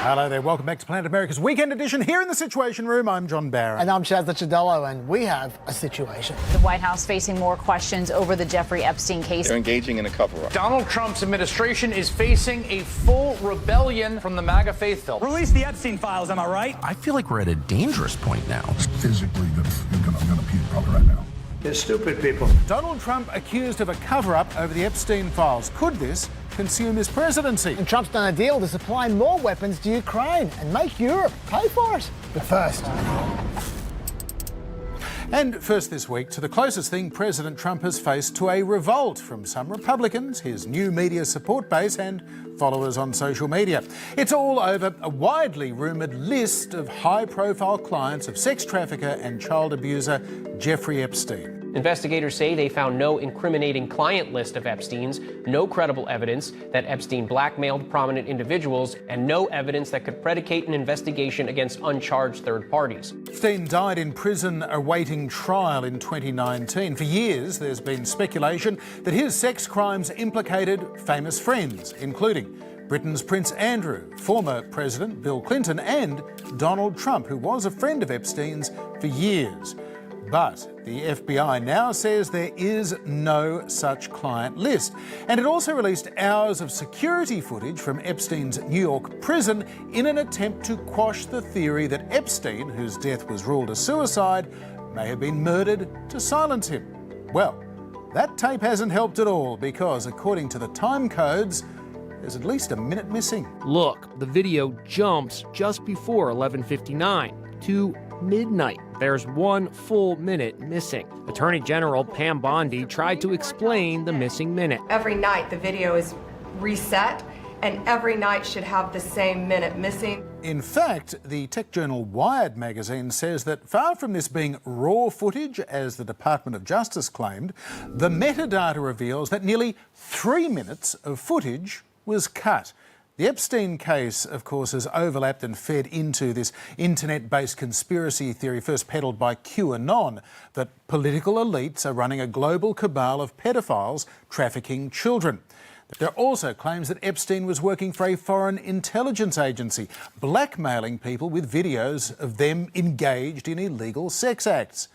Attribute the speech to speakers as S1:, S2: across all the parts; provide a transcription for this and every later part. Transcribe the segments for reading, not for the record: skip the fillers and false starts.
S1: Hello there, welcome back to Planet America's Weekend Edition. Here in the Situation Room, I'm John Barron.
S2: And I'm Shazza Chidello, and we have a situation.
S3: The White House facing more questions over the Jeffrey Epstein case.
S4: They're engaging in a cover-up.
S5: Donald Trump's administration is facing a full rebellion from the MAGA faithful.
S6: Release the Epstein files, am I right?
S7: I feel like we're at a dangerous point now.
S8: Physically, I'm gonna puke probably right now.
S9: They're stupid people.
S1: Donald Trump accused of a cover-up over the Epstein files. Could this consume his presidency?
S2: And Trump's done a deal to supply more weapons to Ukraine and make Europe pay for it. But first...
S1: And first this week, to the closest thing President Trump has faced to a revolt from some Republicans, his new media support base and followers on social media. It's all over a widely rumoured list of high-profile clients of sex trafficker and child abuser Jeffrey Epstein.
S10: Investigators say they found no incriminating client list of Epstein's, no credible evidence that Epstein blackmailed prominent individuals, and no evidence that could predicate an investigation against uncharged third parties.
S1: Epstein died in prison awaiting trial in 2019. For years, there's been speculation that his sex crimes implicated famous friends, including Britain's Prince Andrew, former President Bill Clinton, and Donald Trump, who was a friend of Epstein's for years. But the FBI now says there is no such client list. And it also released hours of security footage from Epstein's New York prison in an attempt to quash the theory that Epstein, whose death was ruled a suicide, may have been murdered to silence him. Well, that tape hasn't helped at all because, according to the time codes, there's at least a minute missing.
S11: Look, the video jumps just before 11:59 to midnight. There's 1 full minute missing. Attorney General Pam Bondi tried to explain the missing minute.
S12: Every night the video is reset, and every night should have the same minute missing.
S1: In fact, the tech journal Wired magazine says that far from this being raw footage, as the Department of Justice claimed, the metadata reveals that nearly 3 minutes of footage was cut. The Epstein case, of course, has overlapped and fed into this internet-based conspiracy theory first peddled by QAnon, that political elites are running a global cabal of pedophiles trafficking children. There are also claims that Epstein was working for a foreign intelligence agency, blackmailing people with videos of them engaged in illegal sex acts.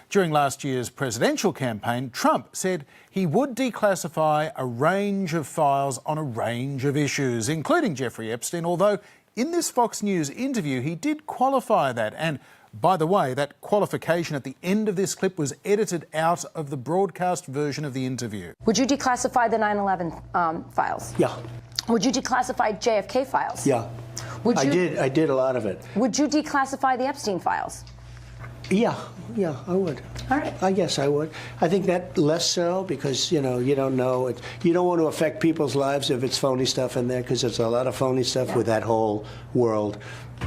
S1: During last year's presidential campaign, Trump said he would declassify a range of files on a range of issues, including Jeffrey Epstein, although in this Fox News interview he did qualify that. And by the way, that qualification at the end of this clip was edited out of the broadcast version of the interview.
S3: Would you declassify the 9/11 files?
S9: Yeah.
S3: Would you declassify JFK files?
S9: Yeah.
S3: Would you,
S9: I did a lot of it.
S3: Would you declassify the Epstein files?
S9: Yeah, I would.
S3: All right.
S9: I guess I would. I think that less so because, you don't know. You don't want to affect people's lives if it's phony stuff in there, because there's a lot of phony stuff with that whole world.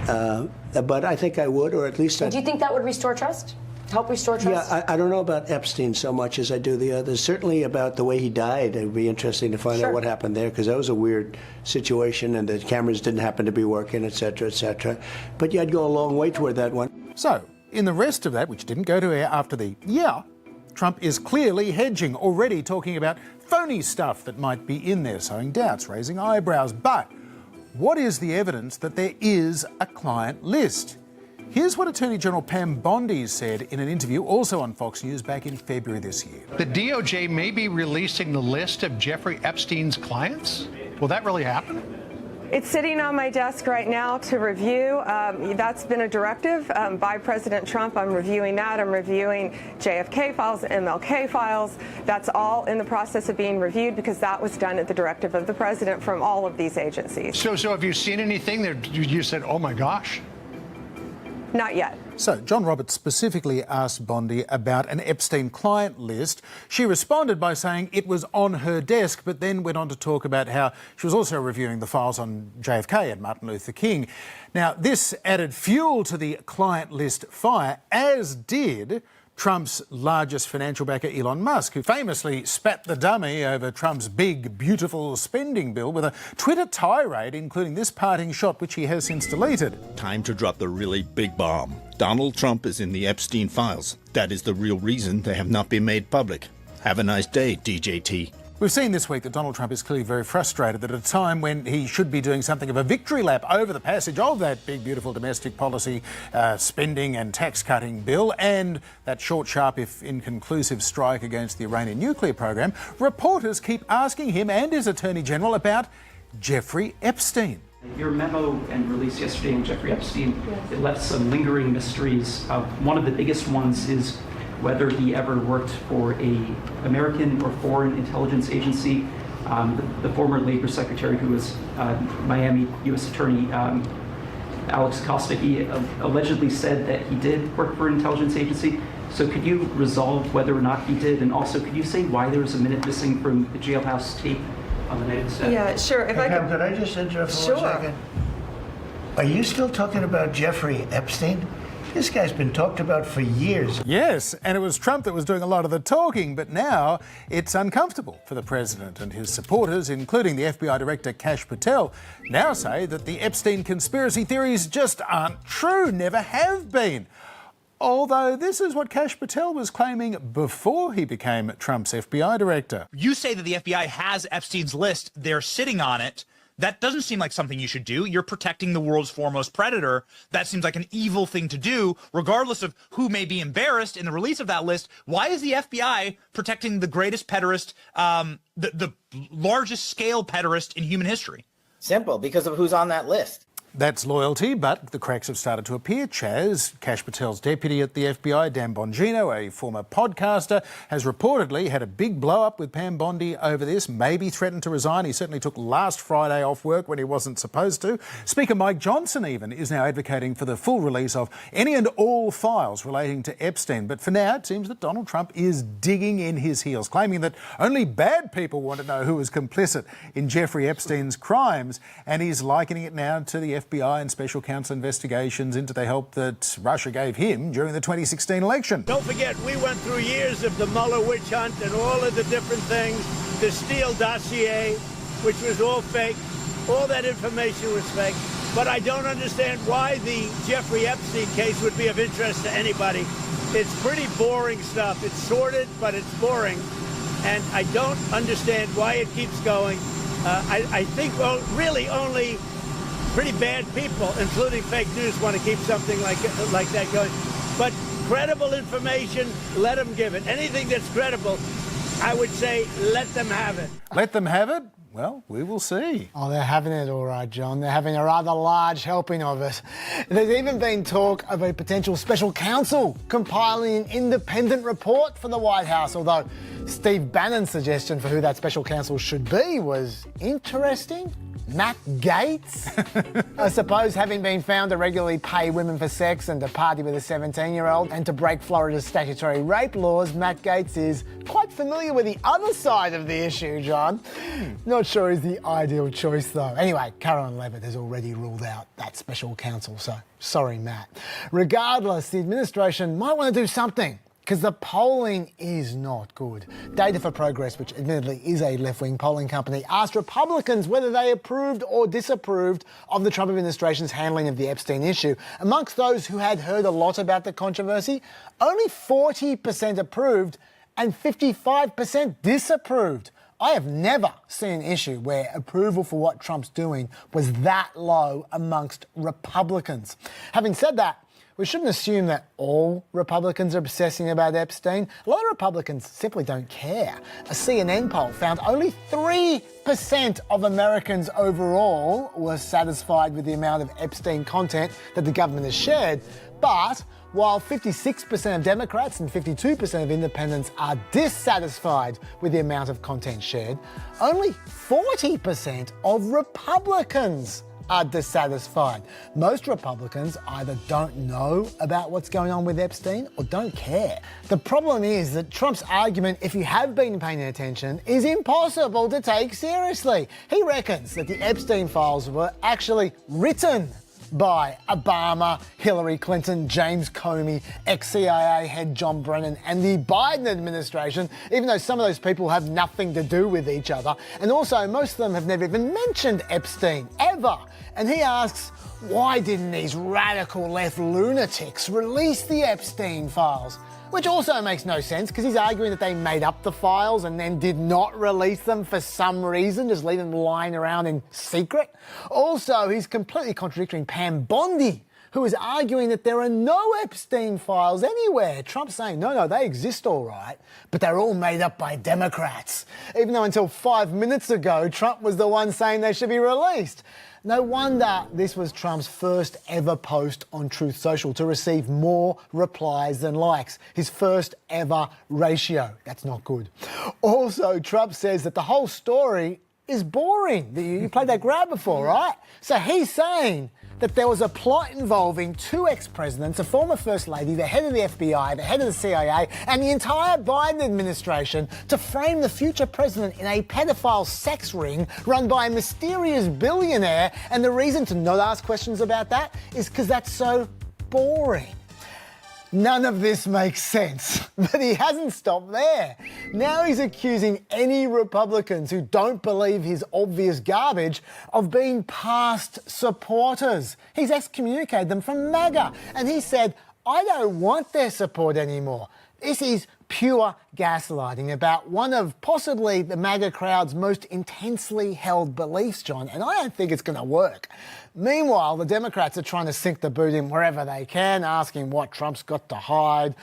S9: But I think I would, or at least
S3: Do you think that would restore trust? Help restore trust?
S9: Yeah, I don't know about Epstein so much as I do the others. Certainly about the way he died. It would be interesting to find out what happened there, because that was a weird situation and the cameras didn't happen to be working, et cetera, et cetera. But yeah, I'd go a long way toward that one.
S1: So, in the rest of that, which didn't go to air after the Trump is clearly hedging, already talking about phony stuff that might be in there, sowing doubts, raising eyebrows. But what is the evidence that there is a client list? Here's what Attorney General Pam Bondi said in an interview also on Fox News back in February this year.
S13: The DOJ may be releasing the list of Jeffrey Epstein's clients. Will that really happen?
S12: It's sitting on my desk right now to review. That's been a directive by President Trump. I'm reviewing that. I'm reviewing JFK files, MLK files. That's all in the process of being reviewed because that was done at the directive of the president from all of these agencies.
S13: So have you seen anything that you said, oh my gosh?
S12: Not yet.
S1: So, John Roberts specifically asked Bondi about an Epstein client list. She responded by saying it was on her desk, but then went on to talk about how she was also reviewing the files on JFK and Martin Luther King. Now, this added fuel to the client list fire, as did Trump's largest financial backer, Elon Musk, who famously spat the dummy over Trump's big, beautiful spending bill with a Twitter tirade, including this parting shot, which he has since deleted.
S14: Time to drop the really big bomb. Donald Trump is in the Epstein files. That is the real reason they have not been made public. Have a nice day, DJT.
S1: We've seen this week that Donald Trump is clearly very frustrated that at a time when he should be doing something of a victory lap over the passage of that big, beautiful domestic policy spending and tax cutting bill and that short, sharp, if inconclusive strike against the Iranian nuclear program, reporters keep asking him and his Attorney General about Jeffrey Epstein.
S4: Your memo and release yesterday on Jeffrey Epstein, it left some lingering mysteries. One of the biggest ones is whether he ever worked for an American or foreign intelligence agency. The former Labor Secretary, who was Miami U.S. Attorney Alex Acosta, he allegedly said that he did work for an intelligence agency. So could you resolve whether or not he did? And also, could you say why there was a minute missing from the jailhouse tape on the night of the set?
S12: Yeah, sure. If I
S9: could I just interrupt for 1 second? Are you still talking about Jeffrey Epstein? This guy's been talked about for years.
S1: Yes, and it was Trump that was doing a lot of the talking, but now it's uncomfortable for the president, and his supporters, including the FBI Director Kash Patel, now say that the Epstein conspiracy theories just aren't true, never have been. Although this is what Kash Patel was claiming before he became Trump's FBI director.
S6: You say that the FBI has Epstein's list, they're sitting on it. That doesn't seem like something you should do. You're protecting the world's foremost predator. That seems like an evil thing to do, regardless of who may be embarrassed in the release of that list. Why is the FBI protecting the greatest pederast, the largest scale pederast in human history?
S15: Simple, because of who's on that list.
S1: That's loyalty, but the cracks have started to appear. Chaz, Kash Patel's deputy at the FBI, Dan Bongino, a former podcaster, has reportedly had a big blow-up with Pam Bondi over this, maybe threatened to resign. He certainly took last Friday off work when he wasn't supposed to. Speaker Mike Johnson even is now advocating for the full release of any and all files relating to Epstein. But for now, it seems that Donald Trump is digging in his heels, claiming that only bad people want to know who was complicit in Jeffrey Epstein's crimes, and he's likening it now to the FBI and special counsel investigations into the help that Russia gave him during the 2016 election.
S16: Don't forget, we went through years of the Mueller witch hunt and all of the different things, the Steele dossier, which was all fake. All that information was fake. But I don't understand why the Jeffrey Epstein case would be of interest to anybody. It's pretty boring stuff. It's sordid, but it's boring. And I don't understand why it keeps going. I think really only pretty bad people, including fake news, want to keep something like that going. But credible information, let them give it. Anything that's credible, I would say let them have it.
S1: Let them have it? Well, we will see.
S2: Oh, they're having it all right, John. They're having a rather large helping of it. There's even been talk of a potential special counsel compiling an independent report for the White House, although Steve Bannon's suggestion for who that special counsel should be was interesting. Matt Gaetz? I suppose, having been found to regularly pay women for sex and to party with a 17-year-old and to break Florida's statutory rape laws, Matt Gaetz is quite familiar with the other side of the issue, John. Not sure he's the ideal choice, though. Anyway, Caroline Levitt has already ruled out that special counsel, so sorry, Matt. Regardless, the administration might want to do something, because the polling is not good. Data for Progress, which admittedly is a left-wing polling company, asked Republicans whether they approved or disapproved of the Trump administration's handling of the Epstein issue. Amongst those who had heard a lot about the controversy, only 40% approved and 55% disapproved. I have never seen an issue where approval for what Trump's doing was that low amongst Republicans. Having said that, we shouldn't assume that all Republicans are obsessing about Epstein. A lot of Republicans simply don't care. A CNN poll found only 3% of Americans overall were satisfied with the amount of Epstein content that the government has shared. But while 56% of Democrats and 52% of independents are dissatisfied with the amount of content shared, only 40% of Republicans are dissatisfied. Most Republicans either don't know about what's going on with Epstein or don't care. The problem is that Trump's argument, if you have been paying attention, is impossible to take seriously. He reckons that the Epstein files were actually written by Obama, Hillary Clinton, James Comey, ex-CIA head John Brennan, and the Biden administration, even though some of those people have nothing to do with each other. And also, most of them have never even mentioned Epstein, ever. And he asks, why didn't these radical left lunatics release the Epstein files? which also makes no sense because he's arguing that they made up the files and then did not release them for some reason, just leave them lying around in secret. Also, he's completely contradicting Pam Bondi, who is arguing that there are no Epstein files anywhere. Trump's saying, no, they exist all right, but they're all made up by Democrats. Even though until 5 minutes ago, Trump was the one saying they should be released. No wonder this was Trump's first ever post on Truth Social to receive more replies than likes. His first ever ratio. That's not good. Also, Trump says that the whole story is boring. You played that grab before, right? So he's saying that there was a plot involving two ex-presidents, a former First Lady, the head of the FBI, the head of the CIA, and the entire Biden administration to frame the future president in a pedophile sex ring run by a mysterious billionaire. And the reason to not ask questions about that is because that's so boring. None of this makes sense, but he hasn't stopped there. Now he's accusing any Republicans who don't believe his obvious garbage of being past supporters. He's excommunicated them from MAGA, and he said, I don't want their support anymore. This is pure gaslighting about one of possibly the MAGA crowd's most intensely held beliefs, John, and I don't think it's going to work. Meanwhile, the Democrats are trying to sink the boot in wherever they can, asking what Trump's got to hide.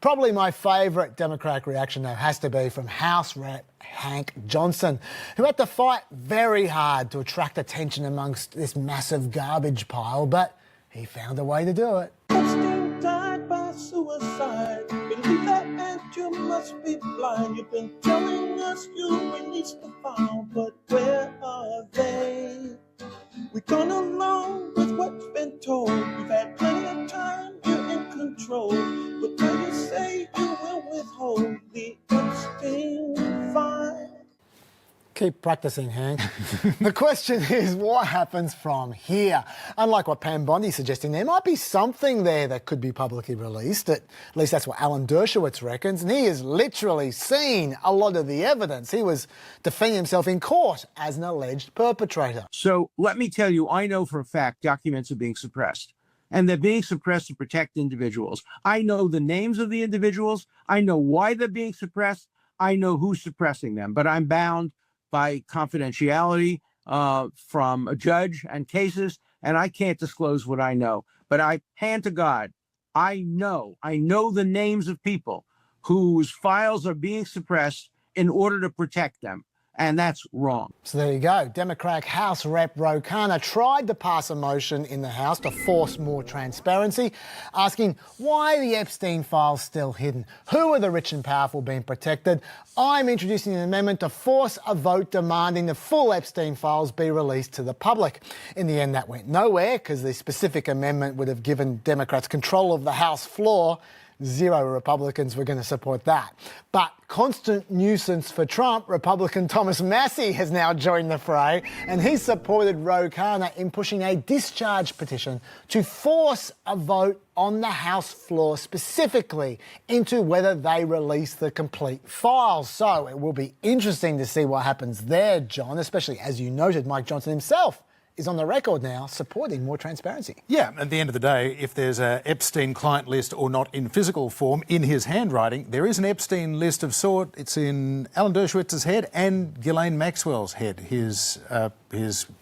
S2: Probably my favourite Democratic reaction, though, has to be from House Rep Hank Johnson, who had to fight very hard to attract attention amongst this massive garbage pile, but he found a way to do it.
S17: Epstein died by suicide. Believe that and you must be blind. You've been telling us you released the file, but where are they? We've gone along with what's been told. You've had plenty of time, you're in control. But do you say you will withhold the Epstein file?
S2: Keep practicing, Hank. The question is, what happens from here? Unlike what Pam Bondi's suggesting, there might be something there that could be publicly released. At least that's what Alan Dershowitz reckons, and he has literally seen a lot of the evidence. He was defending himself in court as an alleged perpetrator.
S18: So let me tell you, I know for a fact documents are being suppressed. And they're being suppressed to protect individuals. I know the names of the individuals. I know why they're being suppressed. I know who's suppressing them. But I'm bound by confidentiality from a judge and cases, and I can't disclose what I know. But I hand to God, I know the names of people whose files are being suppressed in order to protect them. And that's wrong.
S2: So there you go. Democratic House Rep Ro Khanna tried to pass a motion in the House to force more transparency, asking why the Epstein files still hidden? Who are the rich and powerful being protected? I'm introducing an amendment to force a vote demanding the full Epstein files be released to the public. In the end, that went nowhere because the specific amendment would have given Democrats control of the House floor. 0 Republicans were going to support that. But constant nuisance for Trump, Republican Thomas Massie has now joined the fray, and he's supported Ro Khanna in pushing a discharge petition to force a vote on the House floor specifically into whether they release the complete files. So it will be interesting to see what happens there, John, especially as you noted, Mike Johnson himself is on the record now supporting more transparency.
S1: Yeah, at the end of the day, if there's a Epstein client list or not in physical form, in his handwriting, there is an Epstein list of sort. It's in Alan Dershowitz's head and Ghislaine Maxwell's head, his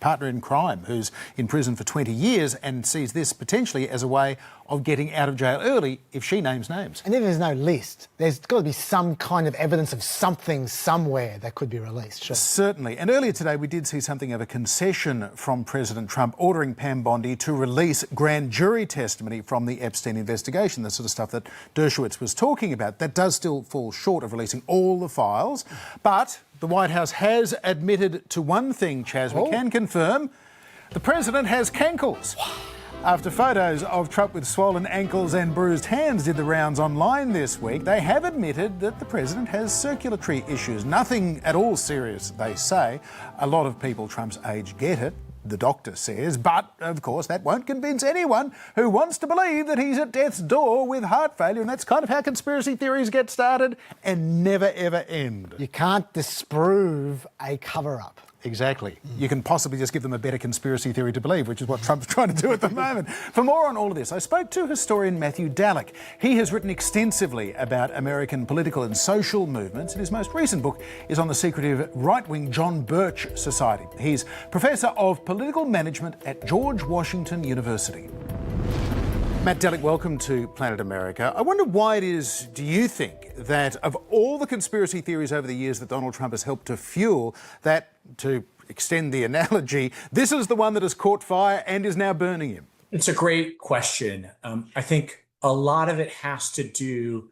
S1: partner in crime, who's in prison for 20 years and sees this potentially as a way of getting out of jail early if she names names.
S2: And if there's no list, there's got to be some kind of evidence of something somewhere that could be released. Sure.
S1: Certainly. And earlier today we did see something of a concession from President Trump ordering Pam Bondi to release grand jury testimony from the Epstein investigation, the sort of stuff that Dershowitz was talking about. That does still fall short of releasing all the files. But the White House has admitted to one thing, Chaz. We can confirm the president has cankles. After photos of Trump with swollen ankles and bruised hands did the rounds online this week, they have admitted that the president has circulatory issues. Nothing at all serious, they say. A lot of people Trump's age get it, the doctor says, but of course that won't convince anyone who wants to believe that he's at death's door with heart failure, and that's kind of how conspiracy theories get started and never ever end.
S2: You can't disprove a cover-up.
S1: Exactly. You can possibly just give them a better conspiracy theory to believe, which is what Trump's trying to do at the moment. For more on all of this, I spoke to historian Matthew Dallek. He has written extensively about American political and social movements, and his most recent book is on the secretive right-wing John Birch Society. He's Professor of Political Management at George Washington University. Matt Dallek, welcome to Planet America. I wonder why it is, do you think, that of all the conspiracy theories over the years that Donald Trump has helped to fuel, that, to extend the analogy, this is the one that has caught fire and is now burning him?
S19: It's a great question. I think a lot of it has to do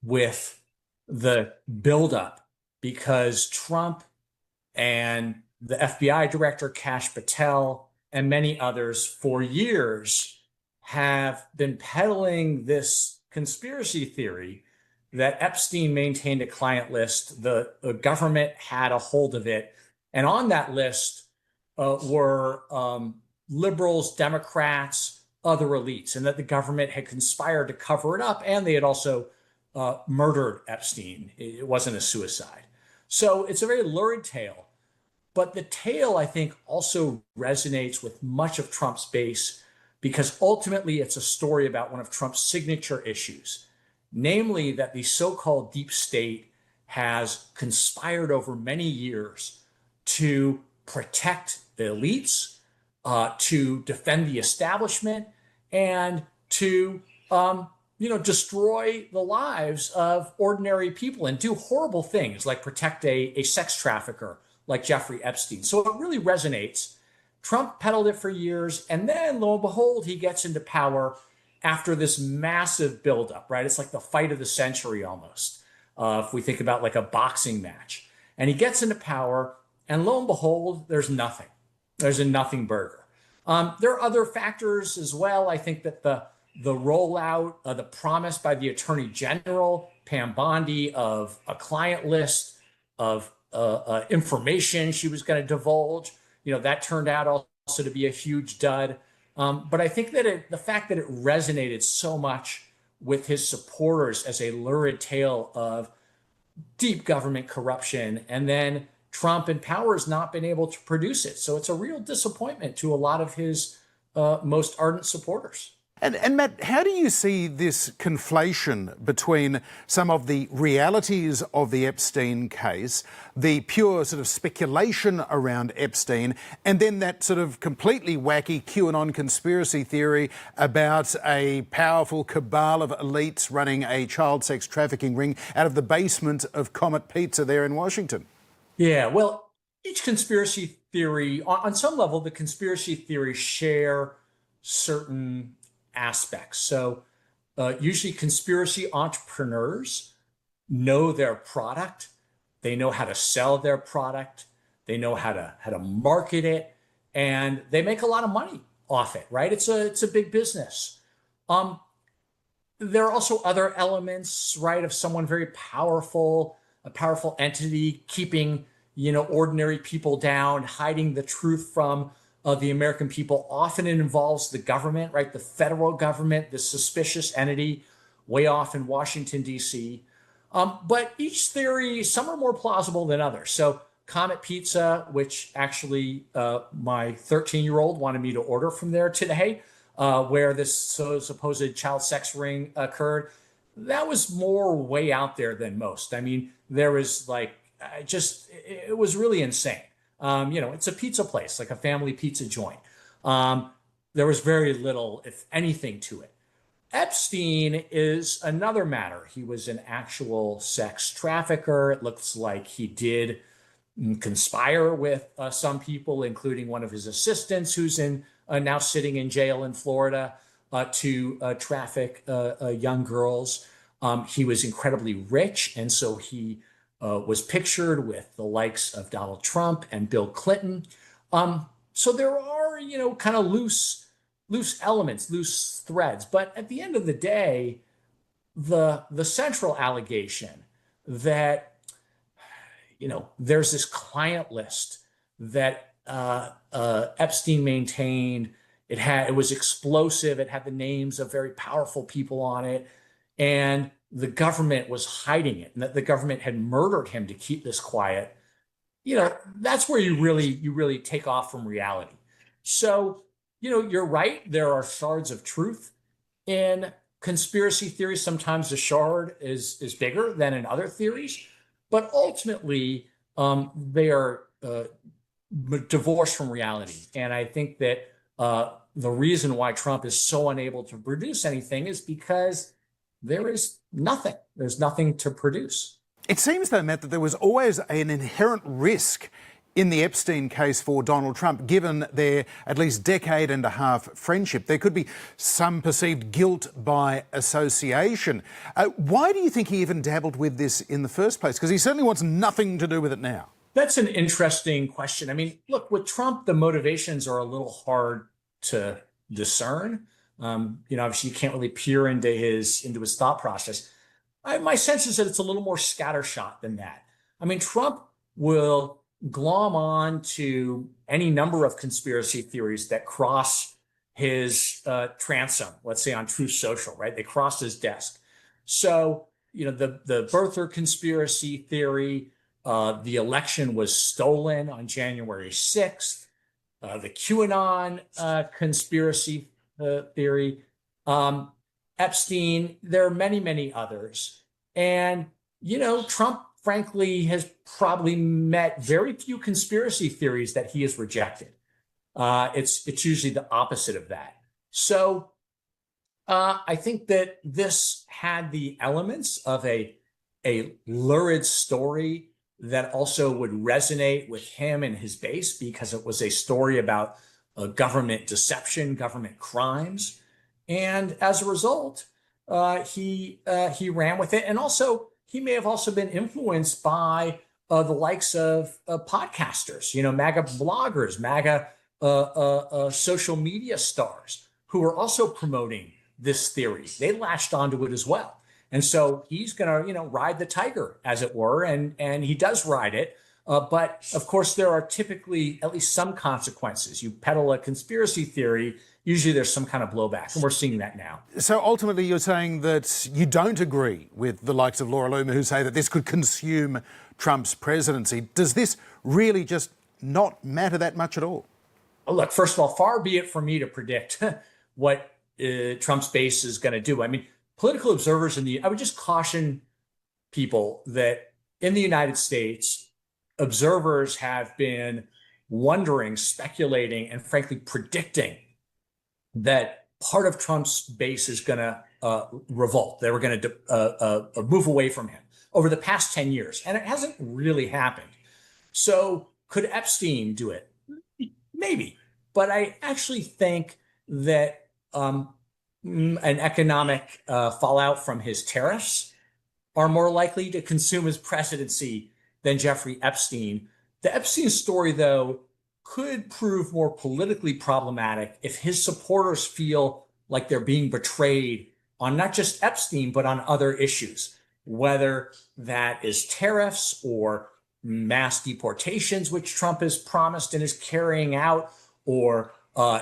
S19: with the buildup, because Trump and the FBI director, Kash Patel, and many others for years have been peddling this conspiracy theory that Epstein maintained a client list, the government had a hold of it, and on that list were liberals, Democrats, other elites, and that the government had conspired to cover it up, and they had also murdered Epstein. It wasn't a suicide. So it's a very lurid tale, but the tale, I think, also resonates with much of Trump's base, because ultimately it's a story about one of Trump's signature issues, namely that the so-called deep state has conspired over many years to protect the elites, to defend the establishment, and to destroy the lives of ordinary people and do horrible things like protect a sex trafficker like Jeffrey Epstein. So it really resonates. Trump peddled it for years, and then lo and behold, he gets into power after this massive buildup, right? It's like the fight of the century almost, if we think about like a boxing match. And he gets into power, and lo and behold, there's nothing. There's a nothing burger. There are other factors as well. I think that the rollout, the promise by the Attorney General, Pam Bondi, of a client list of information she was going to divulge, that turned out also to be a huge dud. But I think that the fact that it resonated so much with his supporters as a lurid tale of deep government corruption, and then Trump in power has not been able to produce it. So it's a real disappointment to a lot of his most ardent supporters.
S1: And Matt, how do you see this conflation between some of the realities of the Epstein case, the pure sort of speculation around Epstein, and then that sort of completely wacky QAnon conspiracy theory about a powerful cabal of elites running a child sex trafficking ring out of the basement of Comet Pizza there in Washington?
S19: Yeah, well, each conspiracy theory, on some level, the conspiracy theories share certain aspects. So usually conspiracy entrepreneurs know their product. They know how to sell their product. They know how to market it, and they make a lot of money off it, right? It's a big business. There are also other elements, right, of someone very powerful, a powerful entity keeping, ordinary people down, hiding the truth from the American people. Often it involves the government, right? The federal government, the suspicious entity way off in Washington, D.C. But each theory, some are more plausible than others. So Comet Pizza, which actually my 13-year-old wanted me to order from there today, where this supposed child sex ring occurred, that was more way out there than most. I mean, there was it was really insane. It's a pizza place, like a family pizza joint. There was very little, if anything, to it. Epstein is another matter. He was an actual sex trafficker. It looks like he did conspire with some people, including one of his assistants, who's now sitting in jail in Florida, to traffic young girls. He was incredibly rich, and so he was pictured with the likes of Donald Trump and Bill Clinton. So there are, kind of loose elements, loose threads. But at the end of the day, the central allegation that, there's this client list that Epstein maintained. It was explosive. It had the names of very powerful people on it, and the government was hiding it, and that the government had murdered him to keep this quiet. that's where you really take off from reality. So, you're right. There are shards of truth in conspiracy theories. Sometimes the shard is bigger than in other theories, but ultimately they are divorced from reality. And I think that the reason why Trump is so unable to produce anything is because there is nothing. There's nothing to produce.
S1: It seems, though, Matt, that there was always an inherent risk in the Epstein case for Donald Trump, given their at least decade and a half friendship. There could be some perceived guilt by association. Why do you think he even dabbled with this in the first place? Because he certainly wants nothing to do with it now.
S19: That's an interesting question. I mean, look, with Trump, the motivations are a little hard to discern. Obviously, you can't really peer into his thought process. My sense is that it's a little more scattershot than that. I mean, Trump will glom on to any number of conspiracy theories that cross his transom, let's say on Truth Social, right? They cross his desk. So, the birther conspiracy theory, the election was stolen on January 6th, the QAnon conspiracy theory, Epstein, there are many, many others. And, Trump, frankly, has probably met very few conspiracy theories that he has rejected. It's usually the opposite of that. So I think that this had the elements of a lurid story that also would resonate with him and his base, because it was a story about government deception, government crimes. And as a result, he ran with it. And also, he may have also been influenced by the likes of podcasters, MAGA bloggers, MAGA social media stars who are also promoting this theory. They latched onto it as well. And so he's going to, ride the tiger, as it were, and he does ride it. But of course, there are typically at least some consequences. You peddle a conspiracy theory, usually there's some kind of blowback, and we're seeing that now.
S1: So ultimately, you're saying that you don't agree with the likes of Laura Loomer, who say that this could consume Trump's presidency. Does this really just not matter that much at all?
S19: Well, look, first of all, far be it from me to predict what Trump's base is going to do. I mean, political observers I would just caution people that in the United States, observers have been wondering, speculating, and frankly predicting that part of Trump's base is going to revolt. They were going to move away from him over the past 10 years. And it hasn't really happened. So could Epstein do it? Maybe. But I actually think that an economic fallout from his tariffs are more likely to consume his presidency than Jeffrey Epstein. The Epstein story, though, could prove more politically problematic if his supporters feel like they're being betrayed on not just Epstein, but on other issues, whether that is tariffs or mass deportations, which Trump has promised and is carrying out, or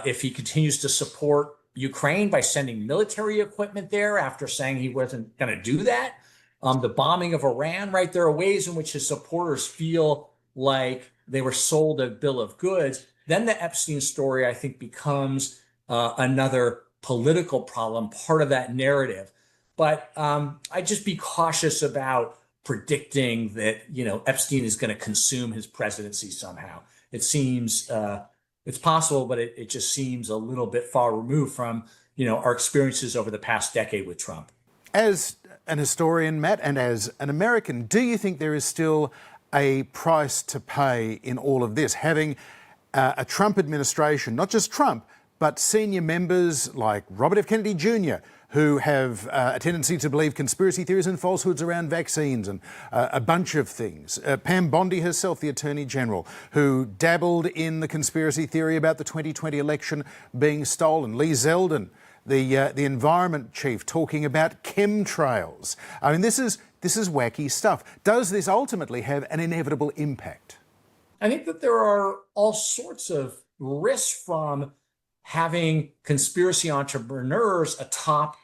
S19: if he continues to support Ukraine by sending military equipment there after saying he wasn't going to do that. The bombing of Iran, right? There are ways in which his supporters feel like they were sold a bill of goods. Then the Epstein story, I think, becomes another political problem, part of that narrative. But I'd just be cautious about predicting that, Epstein is going to consume his presidency somehow. It seems it's possible, but it just seems a little bit far removed from, our experiences over the past decade with Trump.
S1: As an historian, Matt, and as an American, do you think there is still a price to pay in all of this? Having a Trump administration, not just Trump, but senior members like Robert F. Kennedy Jr., who have a tendency to believe conspiracy theories and falsehoods around vaccines and a bunch of things. Pam Bondi herself, the Attorney General, who dabbled in the conspiracy theory about the 2020 election being stolen. Lee Zeldin, the environment chief, talking about chemtrails. I mean, this is wacky stuff. Does this ultimately have an inevitable impact?
S19: I think that there are all sorts of risks from having conspiracy entrepreneurs atop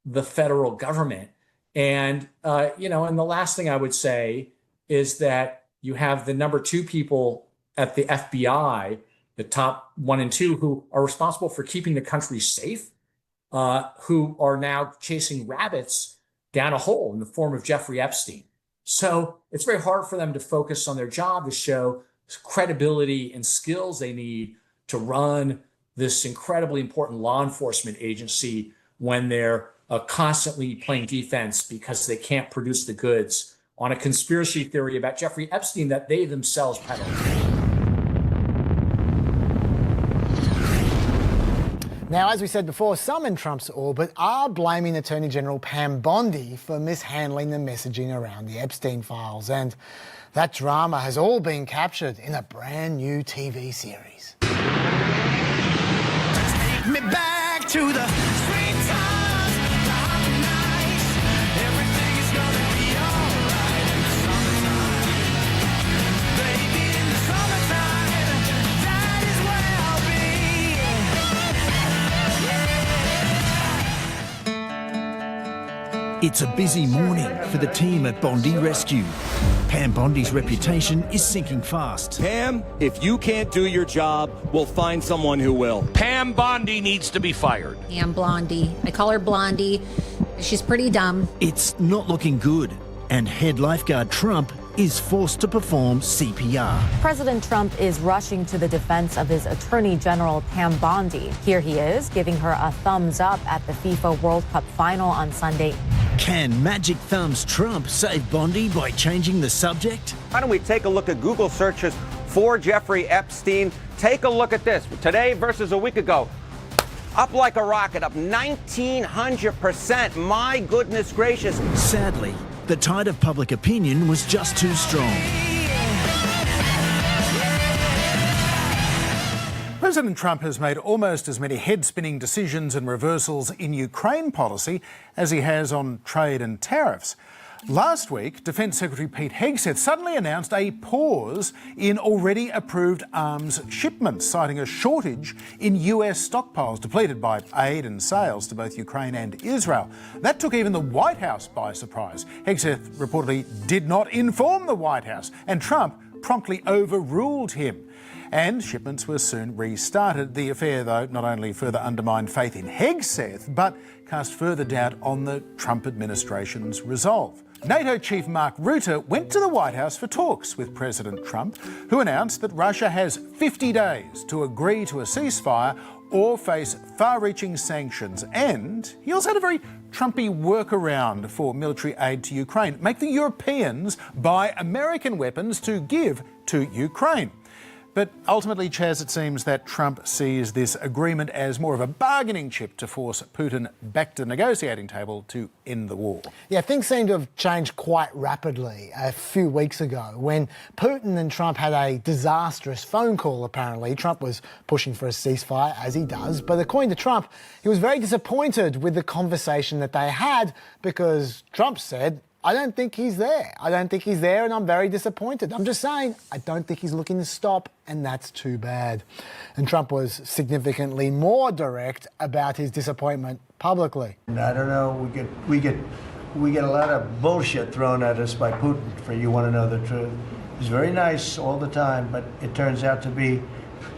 S19: the federal government. And, and the last thing I would say is that, you have the number 2 people at the FBI, the top 1 and 2, who are responsible for keeping the country safe, who are now chasing rabbits down a hole in the form of Jeffrey Epstein. So it's very hard for them to focus on their job, to show credibility and skills they need to run this incredibly important law enforcement agency when they're constantly playing defense because they can't produce the goods on a conspiracy theory about Jeffrey Epstein that they themselves peddle.
S2: Now, as we said before, some in Trump's orbit are blaming Attorney General Pam Bondi for mishandling the messaging around the Epstein files. And that drama has all been captured in a brand new TV series.
S17: Take me back to the sweet times, the happy nights. Everything is gonna be alright in the summertime. Baby, in the summertime, that is where I'll be.
S20: It's a busy morning for the team at Bondi Rescue. Pam Bondi's reputation is sinking fast.
S21: Pam, if you can't do your job, we'll find someone who will.
S5: Pam Bondi needs to be fired.
S22: Pam Blondie. I call her Blondie. She's pretty dumb.
S20: It's not looking good, and head lifeguard Trump is forced to perform CPR.
S23: President Trump is rushing to the defense of his Attorney General Pam Bondi. Here he is, giving her a thumbs up at the FIFA World Cup final on Sunday.
S20: Can Magic Thumbs Trump save Bondi by changing the subject?
S24: Why don't we take a look at Google searches for Jeffrey Epstein? Take a look at this. Today versus a week ago. Up like a rocket, up 1,900%. My goodness gracious.
S20: Sadly, the tide of public opinion was just too strong.
S1: President Trump has made almost as many head-spinning decisions and reversals in Ukraine policy as he has on trade and tariffs. Last week, Defence Secretary Pete Hegseth suddenly announced a pause in already approved arms shipments, citing a shortage in US stockpiles depleted by aid and sales to both Ukraine and Israel. That took even the White House by surprise. Hegseth reportedly did not inform the White House, and Trump promptly overruled him. And shipments were soon restarted. The affair, though, not only further undermined faith in Hegseth, but cast further doubt on the Trump administration's resolve. NATO chief Mark Rutte went to the White House for talks with President Trump, who announced that Russia has 50 days to agree to a ceasefire or face far-reaching sanctions. And he also had a very Trumpy workaround for military aid to Ukraine: make the Europeans buy American weapons to give to Ukraine. But ultimately, Chaz, it seems that Trump sees this agreement as more of a bargaining chip to force Putin back to the negotiating table to end the war.
S2: Yeah, things seem to have changed quite rapidly a few weeks ago when Putin and Trump had a disastrous phone call, apparently. Trump was pushing for a ceasefire, as he does, but according to Trump, he was very disappointed with the conversation that they had because Trump said, I don't think he's there. I don't think he's there, and I'm very disappointed. I'm just saying, I don't think he's looking to stop, and that's too bad. And Trump was significantly more direct about his disappointment publicly.
S9: I don't know. We get a lot of bullshit thrown at us by Putin. For you want to know the truth. He's very nice all the time, but it turns out to be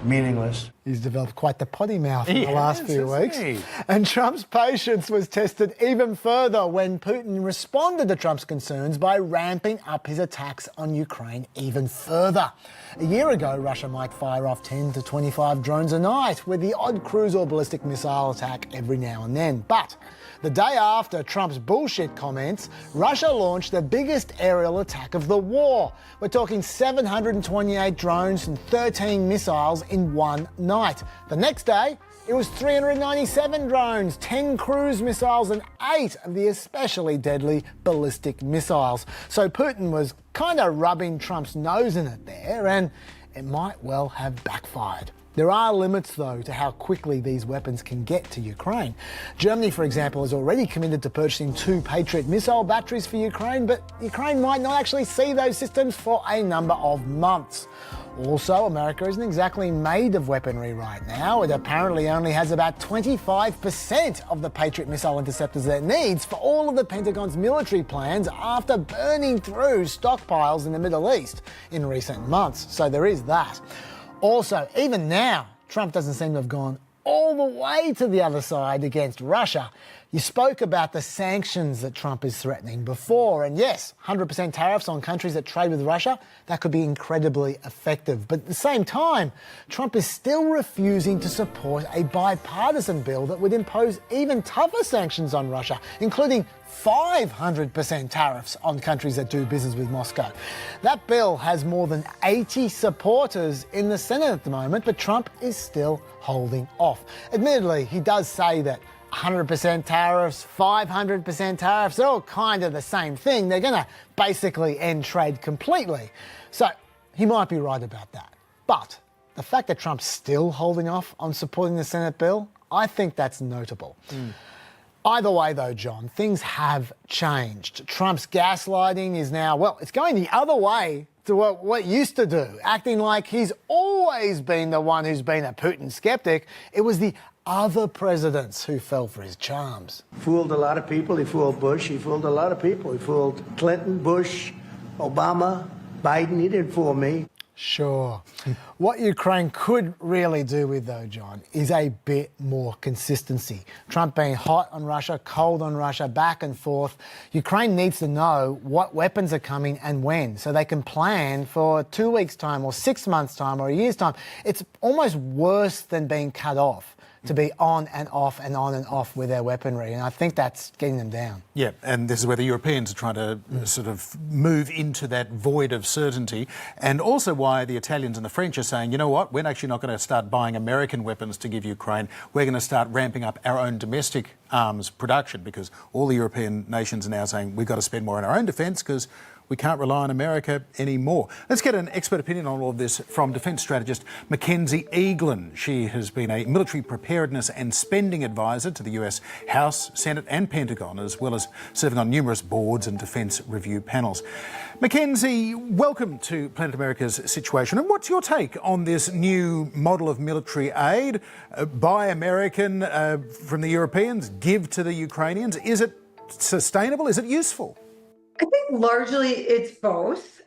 S9: meaningless.
S2: He's developed quite the potty mouth in the last few weeks. And Trump's patience was tested even further when Putin responded to Trump's concerns by ramping up his attacks on Ukraine even further. A year ago, Russia might fire off 10 to 25 drones a night, with the odd cruise or ballistic missile attack every now and then. But the day after Trump's bullshit comments, Russia launched the biggest aerial attack of the war. We're talking 728 drones and 13 missiles in one night. The next day, it was 397 drones, 10 cruise missiles and 8 of the especially deadly ballistic missiles. So Putin was kind of rubbing Trump's nose in it there, and it might well have backfired. There are limits, though, to how quickly these weapons can get to Ukraine. Germany, for example, has already committed to purchasing 2 Patriot missile batteries for Ukraine, but Ukraine might not actually see those systems for a number of months. Also, America isn't exactly made of weaponry right now. It apparently only has about 25% of the Patriot missile interceptors that it needs for all of the Pentagon's military plans after burning through stockpiles in the Middle East in recent months. So there is that. Also, even now, Trump doesn't seem to have gone all the way to the other side against Russia. You spoke about the sanctions that Trump is threatening before, and yes, 100% tariffs on countries that trade with Russia, that could be incredibly effective. But at the same time, Trump is still refusing to support a bipartisan bill that would impose even tougher sanctions on Russia, including 500% tariffs on countries that do business with Moscow. That bill has more than 80 supporters in the Senate at the moment, but Trump is still holding off. Admittedly, he does say that 100% tariffs, 500% tariffs, they're all kind of the same thing. They're going to basically end trade completely. So he might be right about that. But the fact that Trump's still holding off on supporting the Senate bill, I think that's notable. Either way, though, John, things have changed. Trump's gaslighting is now, well, it's going the other way to what it used to do, acting like he's always been the one who's been a Putin skeptic. It was the other presidents who fell for his charms.
S9: Fooled a lot of people. He fooled Bush. He fooled a lot of people. He fooled Clinton, Bush, Obama, Biden. He didn't fool me.
S2: Sure. What Ukraine could really do with, though, John, is a bit more consistency. Trump being hot on Russia, cold on Russia, back and forth. Ukraine needs to know what weapons are coming and when, so they can plan for 2 weeks' time or 6 months' time or a year's time. It's almost worse than being cut off, to be on and off and on and off with their weaponry, and I think that's getting them down.
S1: Yeah, and this is where the Europeans are trying to sort of move into that void of certainty, and also why the Italians and the French are saying, you know what, we're actually not going to start buying American weapons to give Ukraine. We're going to start ramping up our own domestic arms production, because all the European nations are now saying we've got to spend more on our own defence because we can't rely on America anymore. Let's get an expert opinion on all of this from defence strategist Mackenzie Eaglen. She has been a military preparedness and spending advisor to the US House, Senate and Pentagon, as well as serving on numerous boards and defence review panels. Mackenzie, welcome to Planet America's Situation. And what's your take on this new model of military aid? Buy American from the Europeans, give to the Ukrainians. Is it sustainable? Is it useful?
S7: I think largely it's both.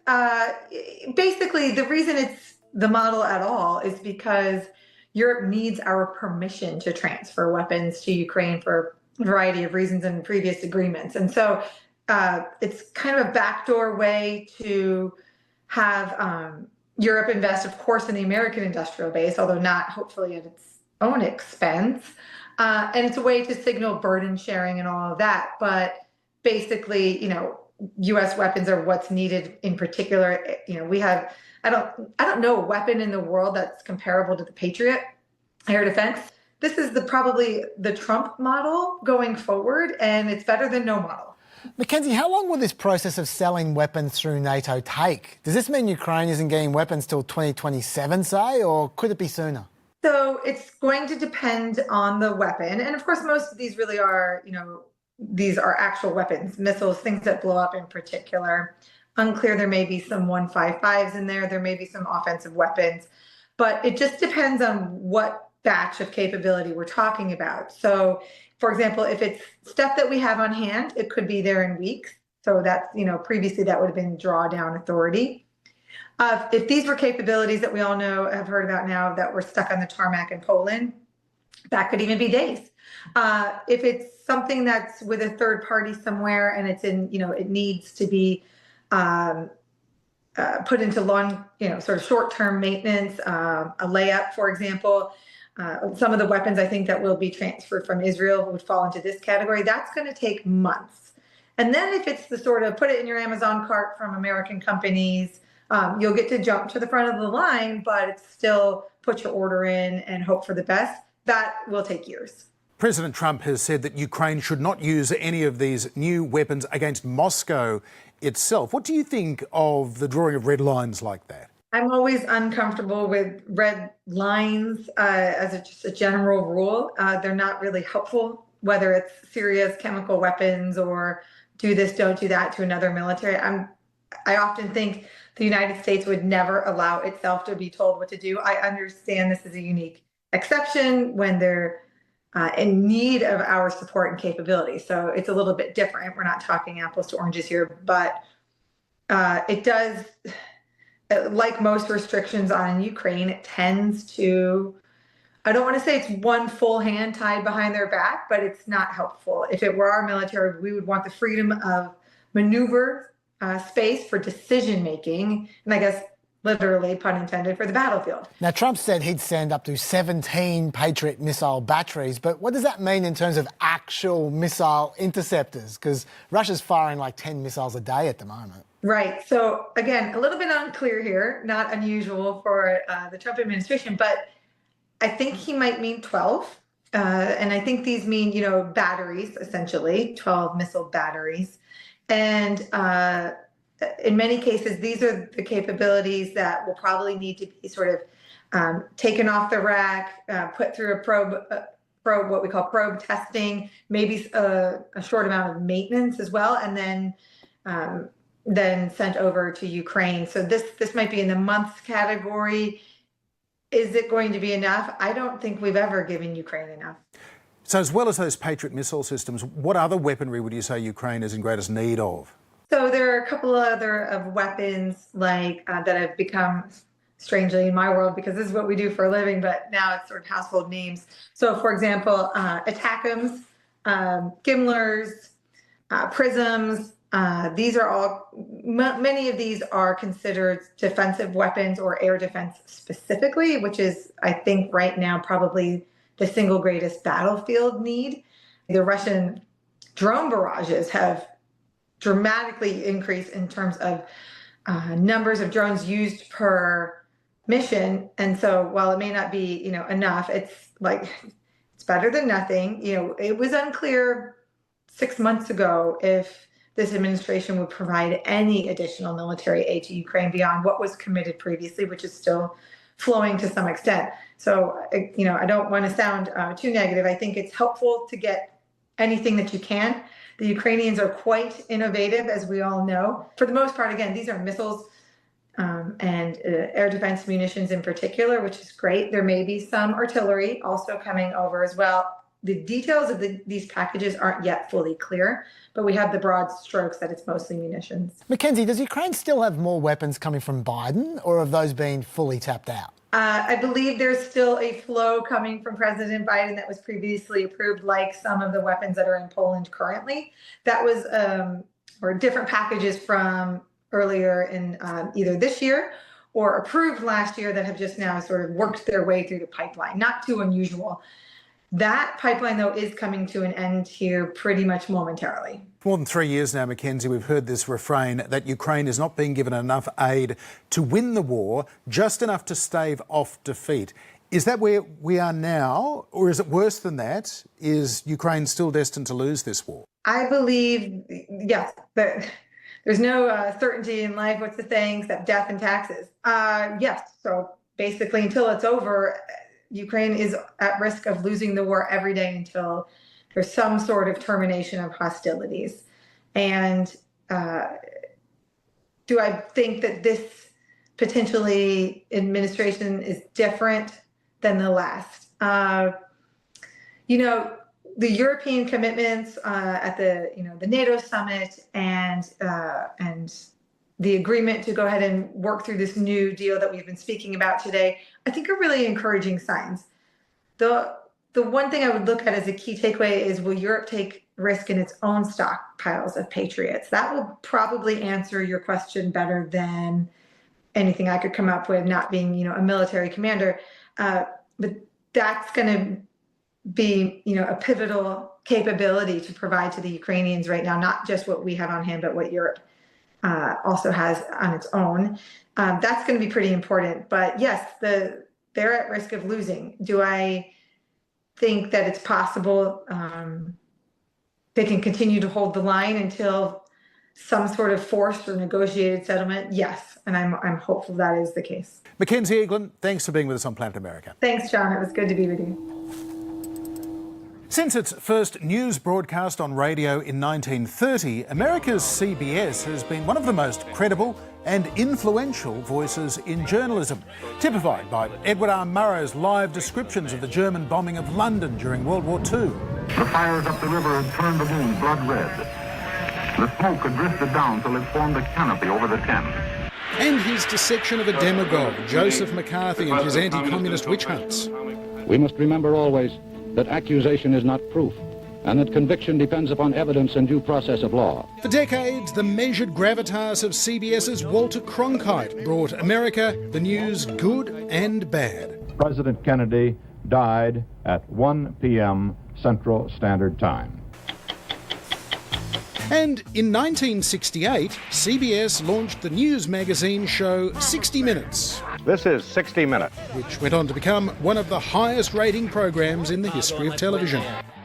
S7: Basically, the reason it's the model at all is because Europe needs our permission to transfer weapons to Ukraine for a variety of reasons in previous agreements. And so it's kind of a backdoor way to have Europe invest, of course, in the American industrial base, although not hopefully at its own expense. And it's a way to signal burden sharing and all of that. But basically, you know, U.S. weapons are what's needed in particular. You know, we have, I don't know a weapon in the world that's comparable to the Patriot air defense. This is probably the Trump model going forward, and it's better than no model.
S2: Mackenzie, how long will this process of selling weapons through NATO take? Does this mean Ukraine isn't getting weapons till 2027, say, or could it be sooner?
S7: So it's going to depend on the weapon. And of course, most of these really are, you know, these are actual weapons, missiles, things that blow up in particular. Unclear, there may be some 155s in there. There may be some offensive weapons, but it just depends on what batch of capability we're talking about. So, for example, if it's stuff that we have on hand, it could be there in weeks. So that's, you know, previously that would have been drawdown authority. If these were capabilities that we all know, have heard about now, that were stuck on the tarmac in Poland, that could even be days. If it's something that's with a third party somewhere and it's in, you know, it needs to be put into long, you know, sort of short-term maintenance, a layup, for example. Some of the weapons I think that will be transferred from Israel would fall into this category. That's going to take months. And then if it's the sort of put it in your Amazon cart from American companies, you'll get to jump to the front of the line, but it's still put your order in and hope for the best. That will take years.
S1: President Trump has said that Ukraine should not use any of these new weapons against Moscow itself. What do you think of the drawing of red lines like that?
S7: I'm always uncomfortable with red lines as just a general rule. They're not really helpful, whether it's serious chemical weapons or do this, don't do that to another military. I'm I often think the United States would never allow itself to be told what to do. I understand this is a unique exception when they're in need of our support and capability. So it's a little bit different. We're not talking apples to oranges here, but it does, like most restrictions on Ukraine, it tends to, I don't want to say it's one full hand tied behind their back, but it's not helpful. If it were our military, we would want the freedom of maneuver space for decision making, and I guess literally, pun intended, for the battlefield.
S2: Now, Trump said he'd send up to 17 Patriot missile batteries, but what does that mean in terms of actual missile interceptors? Because Russia's firing like 10 missiles a day at the moment.
S7: Right. So again, a little bit unclear here, not unusual for the Trump administration, but I think he might mean 12. And I think these mean, batteries, essentially, 12 missile batteries. And in many cases, these are the capabilities that will probably need to be sort of taken off the rack, put through a probe, what we call probe testing, maybe a short amount of maintenance as well, and then sent over to Ukraine. So this might be in the months category. Is it going to be enough? I don't think we've ever given Ukraine enough.
S1: So as well as those Patriot missile systems, what other weaponry would you say Ukraine is in greatest need of?
S7: So there are a couple other of weapons like that have become, strangely in my world, because this is what we do for a living, but now it's sort of household names. So for example, ATACMS, GMLRS, PRISMs, these are all, many of these are considered defensive weapons or air defense specifically, which is, I think right now, probably the single greatest battlefield need. The Russian drone barrages have dramatically increased in terms of numbers of drones used per mission. And so while it may not be, enough, it's better than nothing. It was unclear 6 months ago if this administration would provide any additional military aid to Ukraine beyond what was committed previously, which is still flowing to some extent. So, I don't want to sound too negative. I think it's helpful to get anything that you can. The Ukrainians are quite innovative, as we all know. For the most part, again, these are missiles and air defense munitions in particular, which is great. There may be some artillery also coming over as well. The details of these packages aren't yet fully clear, but we have the broad strokes that it's mostly munitions.
S2: Mackenzie, does Ukraine still have more weapons coming from Biden, or have those been fully tapped out?
S7: I believe there's still a flow coming from President Biden that was previously approved, like some of the weapons that are in Poland currently. That was, or different packages from earlier in either this year or approved last year that have just now sort of worked their way through the pipeline. Not too unusual. That pipeline, though, is coming to an end here pretty much momentarily.
S1: For more than 3 years now, Mackenzie, we've heard this refrain that Ukraine is not being given enough aid to win the war, just enough to stave off defeat. Is that where we are now, or is it worse than that? Is Ukraine still destined to lose this war?
S7: I believe, yes, there's no certainty in life, what's the saying, except death and taxes. Yes, so basically until it's over, Ukraine is at risk of losing the war every day until there's some sort of termination of hostilities. And do I think that this potentially administration is different than the last? The European commitments at the NATO summit and the agreement to go ahead and work through this new deal that we've been speaking about today, I think are really encouraging signs. The one thing I would look at as a key takeaway is, will Europe take risk in its own stockpiles of Patriots? That will probably answer your question better than anything I could come up with, not being, a military commander. But that's going to be, a pivotal capability to provide to the Ukrainians right now, not just what we have on hand, but what Europe also has on its own. That's going to be pretty important. But yes, they're at risk of losing. Do I think that it's possible they can continue to hold the line until some sort of forced or negotiated settlement? Yes, and I'm hopeful that is the case.
S1: Mackenzie Eaglen, thanks for being with us on Planet America.
S7: Thanks, John. It was good to be with you.
S1: Since its first news broadcast on radio in 1930, America's CBS has been one of the most credible and influential voices in journalism, typified by Edward R. Murrow's live descriptions of the German bombing of London during World War II.
S3: The fires up the river had turned the moon blood red. The smoke had drifted down till it formed a canopy over the Thames.
S1: And his dissection of a demagogue, Joseph McCarthy, and his anti-communist witch hunts.
S8: We must remember always that accusation is not proof, and that conviction depends upon evidence and due process of law.
S1: For decades, the measured gravitas of CBS's Walter Cronkite brought America the news good and bad.
S8: President Kennedy died at 1 p.m. Central Standard Time.
S1: And in 1968, CBS launched the news magazine show 60 Minutes.
S8: This is 60 Minutes,
S1: which went on to become one of the highest rating programs in the history of television.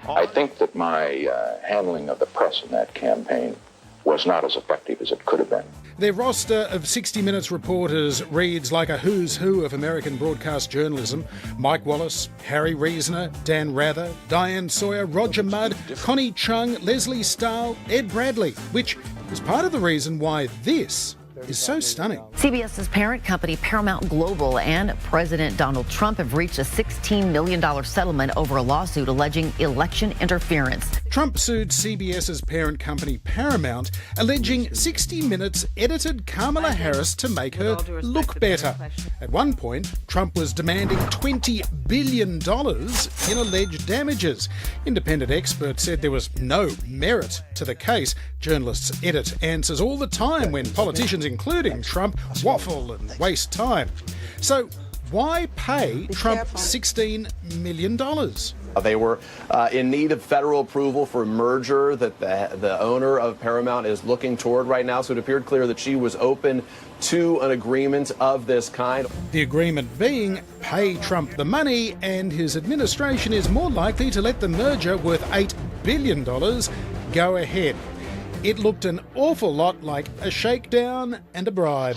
S10: I think that my handling of the press in that campaign was not as effective as it could have been.
S1: Their roster of 60 Minutes reporters reads like a who's who of American broadcast journalism. Mike Wallace, Harry Reasoner, Dan Rather, Diane Sawyer, Roger Mudd, Connie Chung, Leslie Stahl, Ed Bradley, which is part of the reason why this is so stunning.
S11: CBS's parent company Paramount Global and President Donald Trump have reached a $16 million settlement over a lawsuit alleging election interference.
S1: Trump sued CBS's parent company Paramount, alleging 60 Minutes edited Kamala Harris to make her look better. At one point, Trump was demanding $20 billion in alleged damages. Independent experts said there was no merit to the case. Journalists edit answers all the time when politicians, including Trump, waffle and waste time. So why pay Trump $16 million?
S25: They were in need of federal approval for a merger that the owner of Paramount is looking toward right now, so it appeared clear that she was open to an agreement of this kind.
S1: The agreement being pay Trump the money, and his administration is more likely to let the merger worth $8 billion go ahead. It looked an awful lot like a shakedown and a bribe.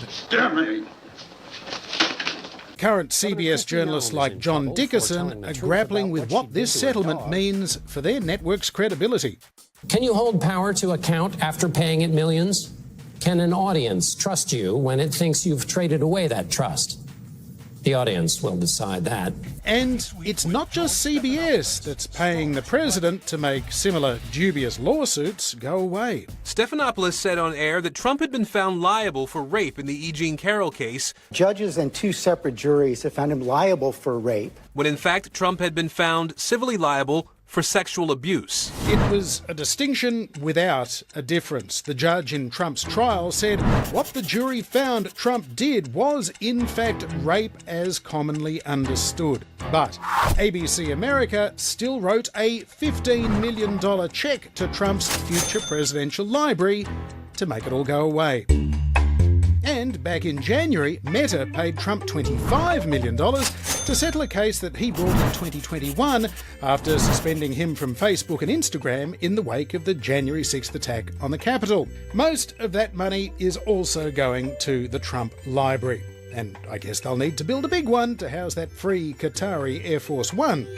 S1: Current CBS journalists like John Dickerson are grappling with what this settlement means for their network's credibility.
S26: Can you hold power to account after paying it millions? Can an audience trust you when it thinks you've traded away that trust? The audience will decide that.
S1: And it's not just CBS that's paying the president to make similar dubious lawsuits go away.
S27: Stephanopoulos said on air that Trump had been found liable for rape in the E. Jean Carroll case.
S28: Judges and two separate juries have found him liable for rape,
S27: when in fact Trump had been found civilly liable for sexual abuse.
S1: It was a distinction without a difference. The judge in Trump's trial said what the jury found Trump did was in fact rape as commonly understood. But ABC America still wrote a $15 million check to Trump's future presidential library to make it all go away. And back in January, Meta paid Trump $25 million to settle a case that he brought in 2021 after suspending him from Facebook and Instagram in the wake of the January 6th attack on the Capitol. Most of that money is also going to the Trump library. And I guess they'll need to build a big one to house that free Qatari Air Force One.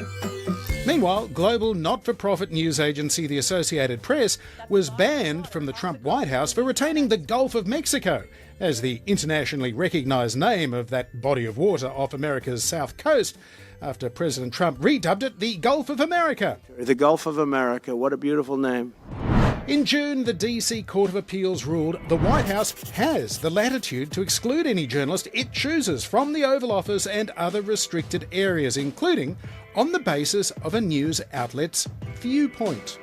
S1: Meanwhile, global not-for-profit news agency The Associated Press was banned from the Trump White House for retaining the Gulf of Mexico as the internationally recognised name of that body of water off America's south coast, after President Trump redubbed it the Gulf of America.
S29: The Gulf of America, what a beautiful name.
S1: In June, the DC Court of Appeals ruled the White House has the latitude to exclude any journalist it chooses from the Oval Office and other restricted areas, including on the basis of a news outlet's viewpoint.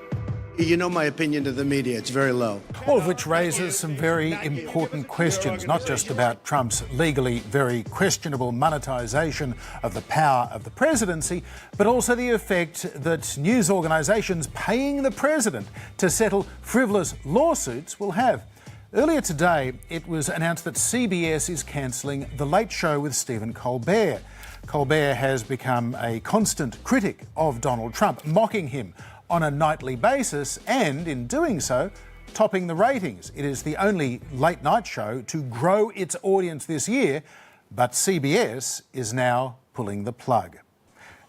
S29: You know my opinion to the media, it's very low.
S1: All of which raises some very important questions, not just about Trump's legally very questionable monetisation of the power of the presidency, but also the effect that news organisations paying the president to settle frivolous lawsuits will have. Earlier today, it was announced that CBS is cancelling The Late Show with Stephen Colbert. Colbert has become a constant critic of Donald Trump, mocking him on a nightly basis and, in doing so, topping the ratings. It is the only late-night show to grow its audience this year, but CBS is now pulling the plug.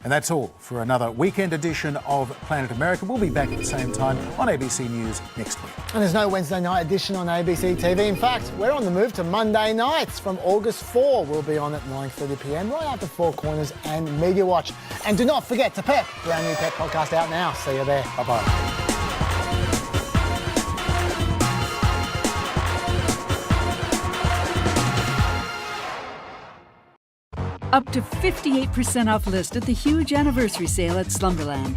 S1: And that's all for another weekend edition of Planet America. We'll be back at the same time on ABC News next week.
S2: And there's no Wednesday night edition on ABC TV. In fact, we're on the move to Monday nights from August 4. We'll be on at 9:30 p.m. right after Four Corners and Media Watch. And do not forget to Pep, brand new Pep podcast out now. See you there. Bye-bye.
S4: Up to 58% off list at the huge anniversary sale at Slumberland.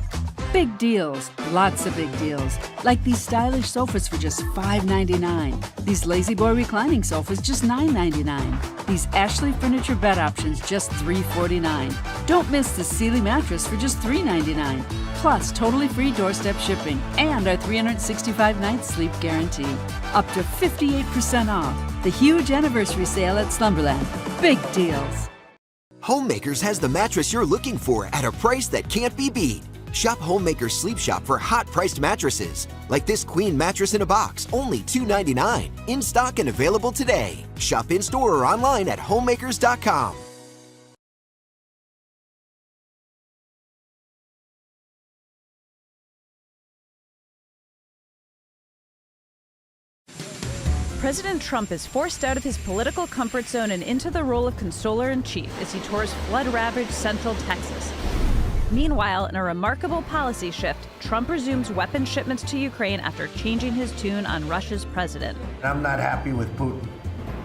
S4: Big deals, lots of big deals, like these stylish sofas for just $5.99. These Lazy Boy reclining sofas just $9.99. These Ashley Furniture bed options just $3.49. Don't miss the Sealy mattress for just $3.99. Plus totally free doorstep shipping and our 365-night sleep guarantee. Up to 58% off. The huge anniversary sale at Slumberland. Big deals.
S6: Homemakers has the mattress you're looking for at a price that can't be beat. Shop Homemaker's Sleep Shop for hot-priced mattresses, like this queen mattress in a box, only $2.99. In stock and available today. Shop in-store or online at homemakers.com.
S12: President Trump is forced out of his political comfort zone and into the role of consoler-in-chief as he tours flood-ravaged central Texas. Meanwhile, in a remarkable policy shift, Trump resumes weapon shipments to Ukraine after changing his tune on Russia's president.
S29: I'm not happy with Putin.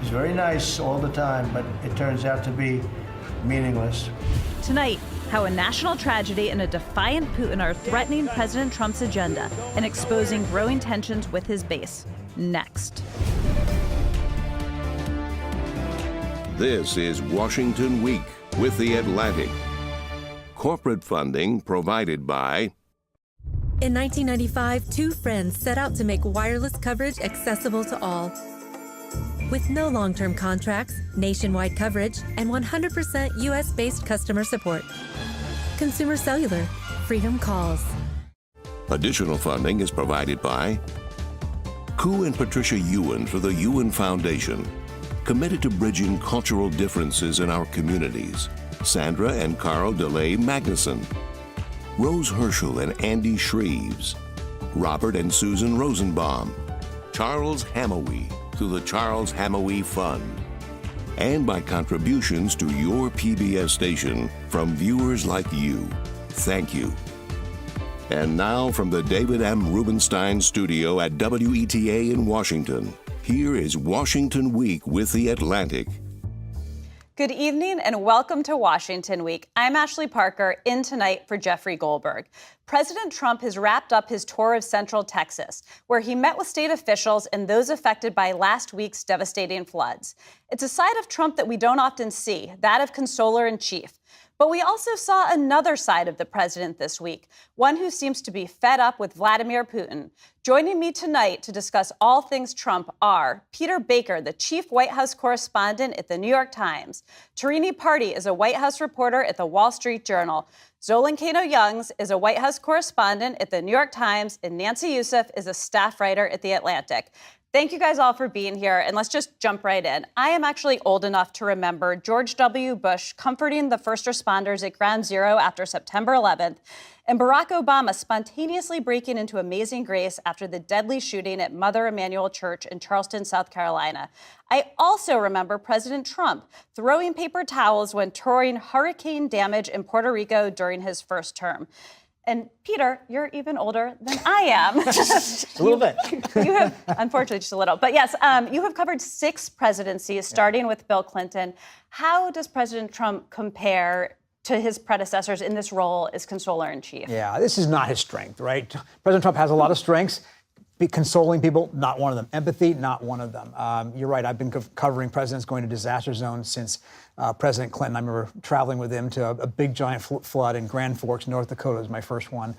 S29: He's very nice all the time, but it turns out to be meaningless.
S12: Tonight, how a national tragedy and a defiant Putin are threatening President Trump's agenda and exposing growing tensions with his base. Next.
S13: This is Washington Week with The Atlantic. Corporate funding provided by...
S14: In 1995, two friends set out to make wireless coverage accessible to all. With no long-term contracts, nationwide coverage, and 100% U.S.-based customer support. Consumer Cellular. Freedom calls.
S13: Additional funding is provided by Koo and Patricia Ewan for the Ewan Foundation, committed to bridging cultural differences in our communities. Sandra and Carl DeLay Magnuson, Rose Herschel and Andy Shreves, Robert and Susan Rosenbaum, Charles Hamowy through the Charles Hamowy Fund, and by contributions to your PBS station from viewers like you. Thank you. And now from the David M. Rubenstein studio at WETA in Washington, here is Washington Week with The Atlantic.
S15: Good evening and welcome to Washington Week. I'm Ashley Parker, in tonight for Jeffrey Goldberg. President Trump has wrapped up his tour of Central Texas, where he met with state officials and those affected by last week's devastating floods. It's a side of Trump that we don't often see, that of consoler-in-chief. But we also saw another side of the president this week, one who seems to be fed up with Vladimir Putin. Joining me tonight to discuss all things Trump are Peter Baker, the chief White House correspondent at the New York Times. Tarini Parti is a White House reporter at the Wall Street Journal. Zolan Kano-Youngs is a White House correspondent at the New York Times, and Nancy Youssef is a staff writer at The Atlantic. Thank you guys all for being here, and let's just jump right in. I am actually old enough to remember George W. Bush comforting the first responders at Ground Zero after September 11th, and Barack Obama spontaneously breaking into Amazing Grace after the deadly shooting at Mother Emanuel Church in Charleston, South Carolina. I also remember President Trump throwing paper towels when touring hurricane damage in Puerto Rico during his first term. And Peter, you're even older than I am.
S28: A little bit.
S15: You have, unfortunately, just a little. But yes, you have covered 6 presidencies, starting with Bill Clinton. How does President Trump compare to his predecessors in this role as consoler-in-chief?
S16: Yeah, this is not his strength, right? President Trump has a lot of strengths. Consoling people, not one of them. Empathy, not one of them. You're right. I've been covering presidents going to disaster zones since President Clinton. I remember traveling with him to a big giant flood in Grand Forks, North Dakota was my first one.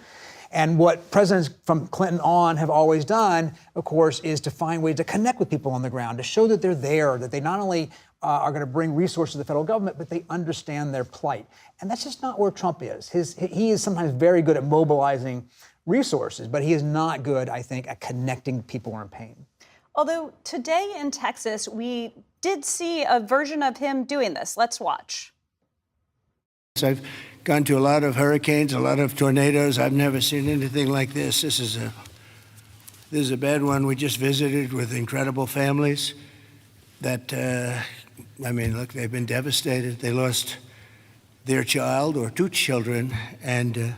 S16: And what presidents from Clinton on have always done, of course, is to find ways to connect with people on the ground, to show that they're there, that they not only are going to bring resources to the federal government, but they understand their plight. And that's just not where Trump is. He is sometimes very good at mobilizing resources, but he is not good, I think, at connecting people who are in pain.
S15: Although today in Texas, we did see a version of him doing this. Let's watch.
S29: I've gone to a lot of hurricanes, a lot of tornadoes. I've never seen anything like this. This is a bad one. We just visited with incredible families that, look, they've been devastated. They lost their child or two children, and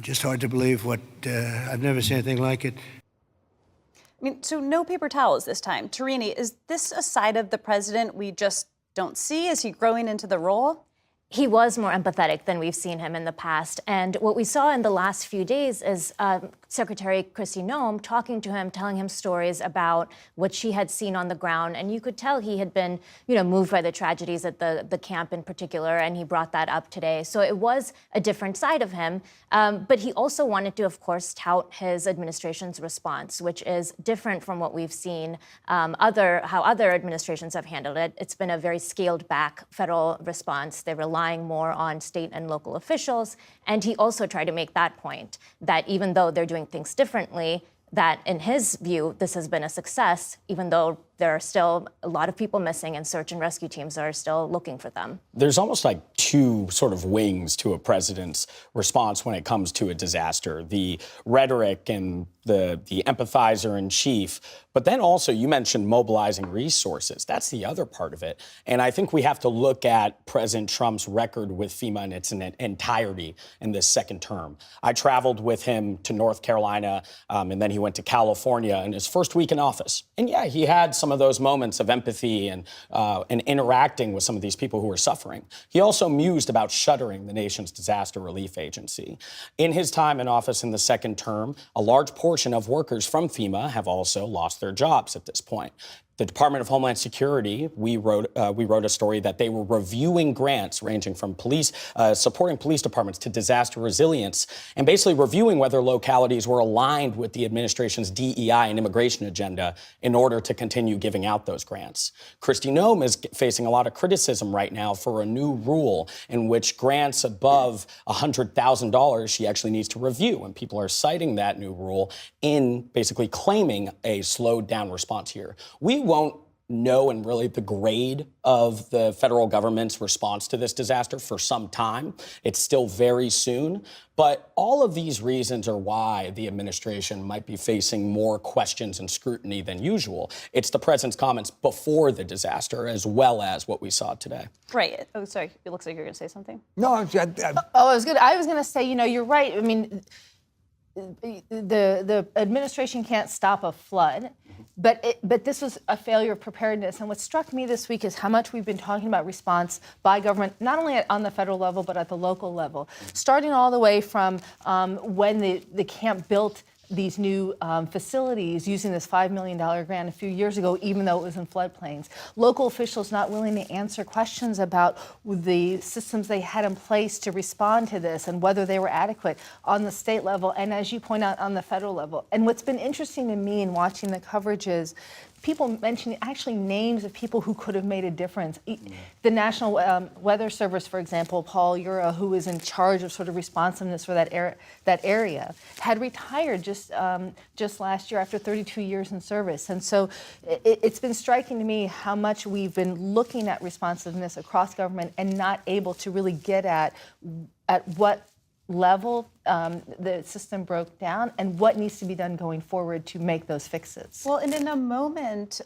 S29: just hard to believe what, I've never seen anything like it.
S15: So no paper towels this time. Tarini, is this a side of the president we just don't see? Is he growing into the role?
S5: He was more empathetic than we've seen him in the past. And what we saw in the last few days is Secretary Kristi Noem talking to him, telling him stories about what she had seen on the ground. And you could tell he had been, moved by the tragedies at the camp in particular, and he brought that up today. So it was a different side of him. But he also wanted to, of course, tout his administration's response, which is different from what we've seen how other administrations have handled it. It's been a very scaled back federal response. They're relying more on state and local officials. And he also tried to make that point, that even though they're doing things differently, that in his view, this has been a success, even though there are still a lot of people missing and search and rescue teams are still looking for them.
S17: There's almost like two sort of wings to a president's response when it comes to a disaster. The rhetoric and the empathizer in chief, but then also you mentioned mobilizing resources. That's the other part of it. And I think we have to look at President Trump's record with FEMA in its entirety in this second term. I traveled with him to North Carolina, and then he went to California in his first week in office. And yeah, he had some of those moments of empathy and interacting with some of these people who were suffering. He also mused about shuttering the nation's disaster relief agency. In his time in office in the second term, a large portion of workers from FEMA have also lost their jobs at this point. The Department of Homeland Security, we wrote a story that they were reviewing grants ranging from supporting police departments to disaster resilience, and basically reviewing whether localities were aligned with the administration's DEI and immigration agenda in order to continue giving out those grants. Kristi Noem is facing a lot of criticism right now for a new rule in which grants above $100,000 she actually needs to review, and people are citing that new rule in basically claiming a slowed down response here. We won't know and really the grade of the federal government's response to this disaster for some time. It's still very soon. But all of these reasons are why the administration might be facing more questions and scrutiny than usual. It's the president's comments before the disaster as well as what we saw today.
S15: Right. Oh, sorry. It looks like you're going to say something.
S17: No,
S18: I was going to say, you're right. I mean, the administration can't stop a flood, but this was a failure of preparedness. And what struck me this week is how much we've been talking about response by government, not only on the federal level, but at the local level, starting all the way from when the camp built these new facilities using this $5 million grant a few years ago, even though it was in floodplains. Local officials not willing to answer questions about the systems they had in place to respond to this and whether they were adequate on the state level and, as you point out, on the federal level. And what's been interesting to me in watching the coverage is people mentioning actually names of people who could have made a difference. The National Weather Service, for example, Paul Ura, who was in charge of sort of responsiveness for that area, had retired just last year after 32 years in service. And so it's been striking to me how much we've been looking at responsiveness across government and not able to really get at what level the system broke down and what needs to be done going forward to make those fixes.
S15: Well, and in a moment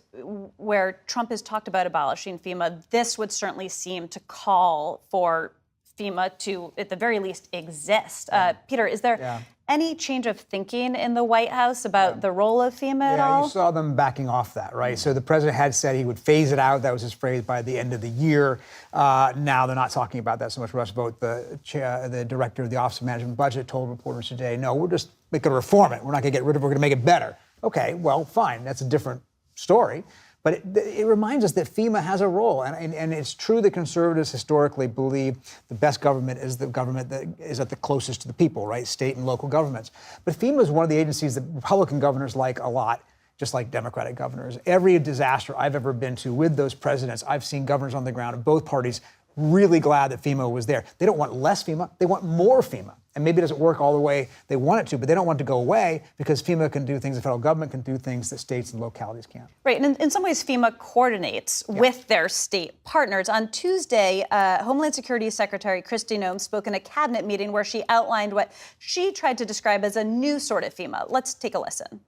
S15: where Trump has talked about abolishing FEMA, this would certainly seem to call for FEMA to, at the very least, exist. Peter, is there any change of thinking in the White House about the role of FEMA at all?
S16: Yeah, you saw them backing off that, right? So the president had said he would phase it out. That was his phrase, by the end of the year. Now they're not talking about that so much. Russ Vought, the director of the Office of Management and Budget, told reporters today, no, we're going to reform it. We're not going to get rid of it. We're going to make it better. Okay, well, fine. That's a different story. But it reminds us that FEMA has a role. And it's true that conservatives historically believe the best government is the government that is at the closest to the people, right? State and local governments. But FEMA is one of the agencies that Republican governors like a lot, just like Democratic governors. Every disaster I've ever been to with those presidents, I've seen governors on the ground of both parties really glad that FEMA was there. They don't want less FEMA. They want more FEMA. And maybe it doesn't work all the way they want it to, but they don't want it to go away because FEMA can do things, the federal government can do things that states and localities can't.
S15: Right, and in some ways, FEMA coordinates with their state partners. On Tuesday, Homeland Security Secretary Kristi Noem spoke in a cabinet meeting where she outlined what she tried to describe as a new sort of FEMA. Let's take a listen.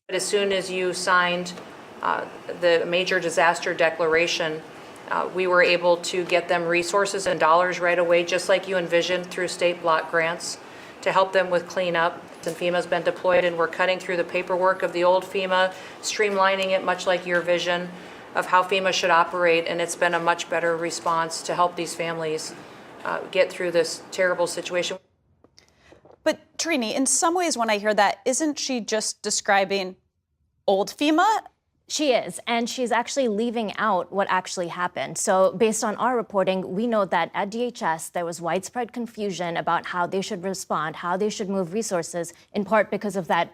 S3: As soon as you signed the major disaster declaration, we were able to get them resources and dollars right away, just like you envisioned through state block grants, to help them with cleanup. And FEMA's been deployed, and we're cutting through the paperwork of the old FEMA, streamlining it much like your vision of how FEMA should operate, and it's been a much better response to help these families get through this terrible situation.
S15: But Tarini, in some ways, when I hear that, isn't she just describing old FEMA?
S5: She is, and she's actually leaving out what actually happened. So based on our reporting, we know that at DHS, there was widespread confusion about how they should respond, how they should move resources, in part because of that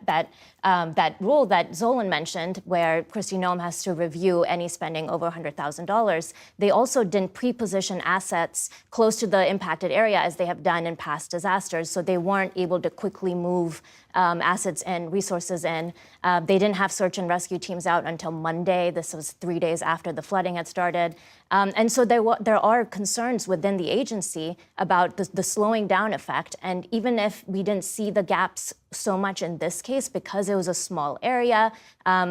S5: rule that Zolan mentioned, where Kristi Noem has to review any spending over $100,000. They also didn't pre-position assets close to the impacted area as they have done in past disasters, so they weren't able to quickly move assets and resources in. They didn't have search and rescue teams out until Monday. This was 3 days after the flooding had started. And so there are concerns within the agency about the slowing down effect. And even if we didn't see the gaps so much in this case, because it was a small area,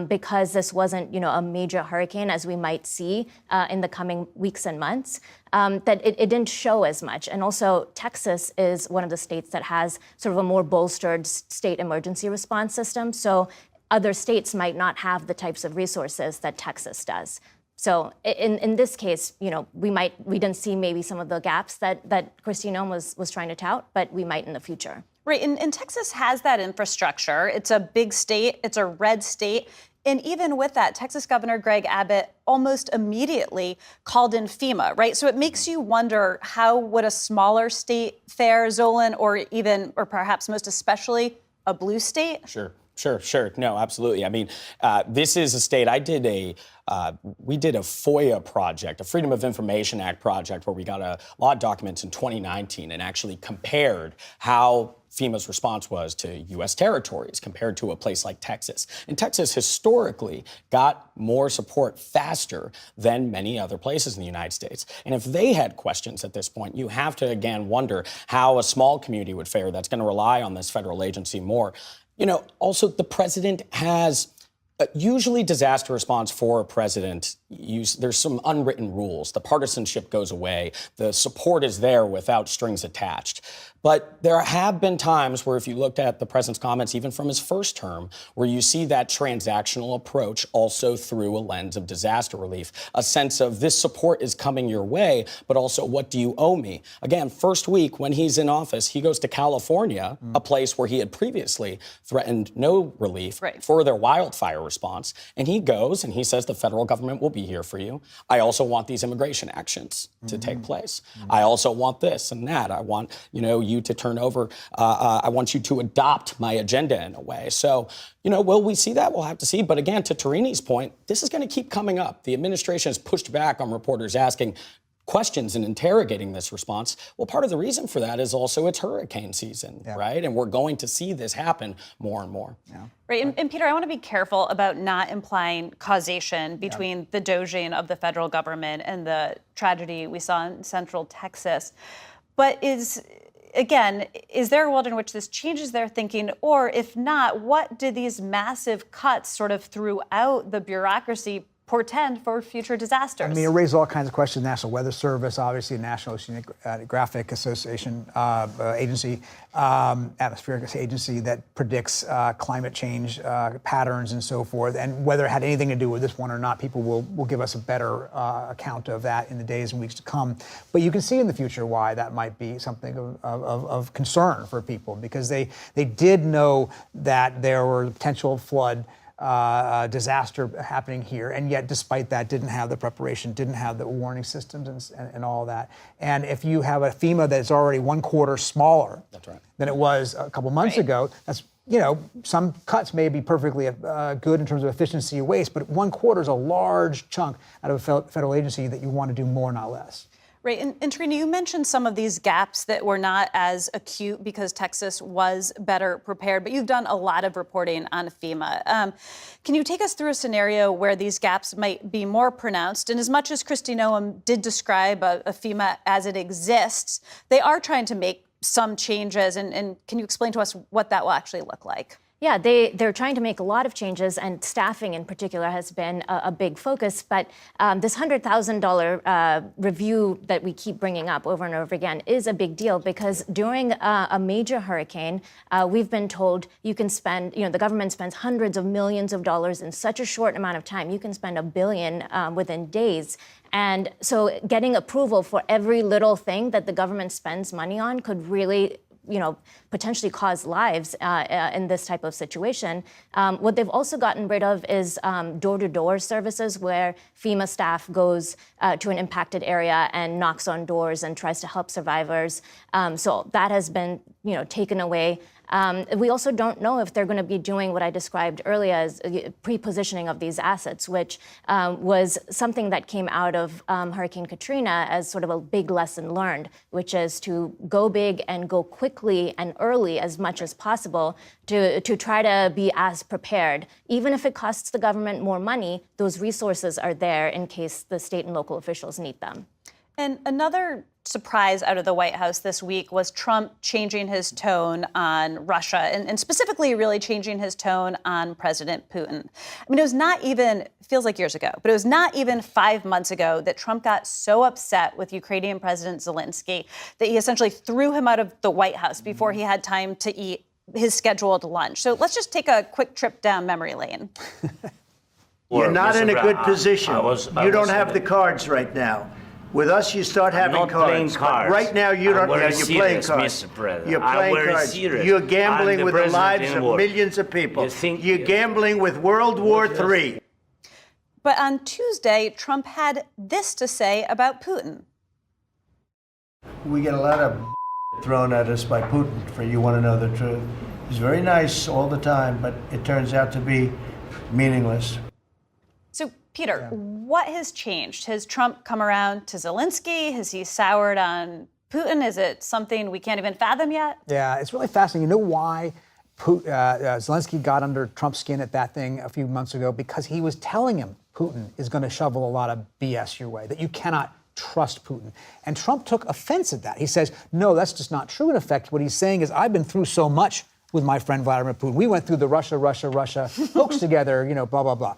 S5: because this wasn't, a major hurricane as we might see in the coming weeks and months, that it didn't show as much. And also, Texas is one of the states that has sort of a more bolstered state emergency response system. So other states might not have the types of resources that Texas does. So in this case, we didn't see maybe some of the gaps that Kristi Noem was trying to tout, but we might in the future.
S15: Right, and Texas has that infrastructure. It's a big state, it's a red state. And even with that, Texas Governor Greg Abbott almost immediately called in FEMA, right? So it makes you wonder, how would a smaller state fare, Zolan, or perhaps most especially a blue state?
S17: Sure. No, absolutely. I mean, this is a state. We did a FOIA project, a Freedom of Information Act project, where we got a lot of documents in 2019 and actually compared how FEMA's response was to U.S. territories compared to a place like Texas. And Texas historically got more support faster than many other places in the United States. And if they had questions at this point, you have to, again, wonder how a small community would fare that's going to rely on this federal agency more. Also, the president has usually disaster response for a president. There's some unwritten rules. The partisanship goes away. The support is there without strings attached. But there have been times where, if you looked at the president's comments, even from his first term, where you see that transactional approach also through a lens of disaster relief, a sense of this support is coming your way, but also what do you owe me? Again, first week when he's in office, he goes to California, a place where he had previously threatened no relief for their wildfire response. And he goes and he says the federal government will be here for you. I also want these immigration actions to take place. I also want this and that. I want, you to turn over. I want you to adopt my agenda in a way. So, will we see that? We'll have to see. But again, to Tarini's point, this is going to keep coming up. The administration has pushed back on reporters asking questions and interrogating this response. Well, part of the reason for that is also it's hurricane season, right? And we're going to see this happen more and more.
S15: Yeah. Right, and Peter, I want to be careful about not implying causation between the doging of the federal government and the tragedy we saw in Central Texas. But is there a world in which this changes their thinking? Or if not, what do these massive cuts sort of throughout the bureaucracy portend for future disasters?
S16: I mean, it raises all kinds of questions. National Weather Service, obviously, National Oceanographic Association agency, atmospheric agency that predicts climate change patterns and so forth, and whether it had anything to do with this one or not, people will give us a better account of that in the days and weeks to come. But you can see in the future why that might be something of concern for people, because they did know that there were potential flood disaster happening here, and yet despite that didn't have the preparation, didn't have the warning systems and all that. And if you have a FEMA that's already 1/4 smaller than it was a couple months ago, that's, some cuts may be perfectly good in terms of efficiency of waste, but 1/4 is a large chunk out of a federal agency that you want to do more, not less.
S15: Right, and Trina, you mentioned some of these gaps that were not as acute because Texas was better prepared, but you've done a lot of reporting on FEMA. Can you take us through a scenario where these gaps might be more pronounced? And as much as Kristi Noem did describe a FEMA as it exists, they are trying to make some changes, and can you explain to us what that will actually look like?
S5: Yeah, they're trying to make a lot of changes, and staffing in particular has been a big focus. But this $100,000 review that we keep bringing up over and over again is a big deal because during a major hurricane, we've been told you can spend, the government spends hundreds of millions of dollars in such a short amount of time. You can spend $1 billion within days. And so getting approval for every little thing that the government spends money on could really potentially cause lives in this type of situation. What they've also gotten rid of is door-to-door services where FEMA staff goes to an impacted area and knocks on doors and tries to help survivors. So that has been, taken away. We also don't know if they're going to be doing what I described earlier as pre-positioning of these assets, which was something that came out of Hurricane Katrina as sort of a big lesson learned, which is to go big and go quickly and early as much as possible to try to be as prepared. Even if it costs the government more money, those resources are there in case the state and local officials need them.
S15: And another surprise out of the White House this week was Trump changing his tone on Russia and specifically really changing his tone on President Putin. I mean, it was not even, feels like years ago, but it was not even 5 months ago that Trump got so upset with Ukrainian President Zelensky that he essentially threw him out of the White House before he had time to eat his scheduled lunch. So let's just take a quick trip down memory lane.
S29: You're not in a good position. You don't have the cards right now. With us, you start having
S7: I'm not
S29: cards.
S7: playing cards.
S29: Right now, you don't.
S7: I'm
S29: Yeah,
S7: very
S29: you're
S7: serious,
S29: playing cards.
S7: Mr. President.
S29: You're
S7: I'm
S29: playing
S7: very
S29: cards.
S7: serious.
S29: You're gambling
S7: I'm
S29: with the
S7: president
S29: lives
S7: in
S29: of
S7: war.
S29: millions of people.
S7: You think
S29: You're gambling with World War III.
S15: But on Tuesday, Trump had this to say about Putin.
S29: We get a lot of thrown at us by Putin, for you want to know the truth. He's very nice all the time, but it turns out to be meaningless.
S15: So, Peter, what has changed? Has Trump come around to Zelensky? Has he soured on Putin? Is it something we can't even fathom yet?
S16: Yeah, it's really fascinating. You know why Zelensky got under Trump's skin at that thing a few months ago? Because he was telling him Putin is going to shovel a lot of BS your way, that you cannot trust Putin. And Trump took offense at that. He says, no, that's just not true. In effect, what he's saying is, I've been through so much with my friend Vladimir Putin. We went through the Russia hoax together, blah, blah, blah.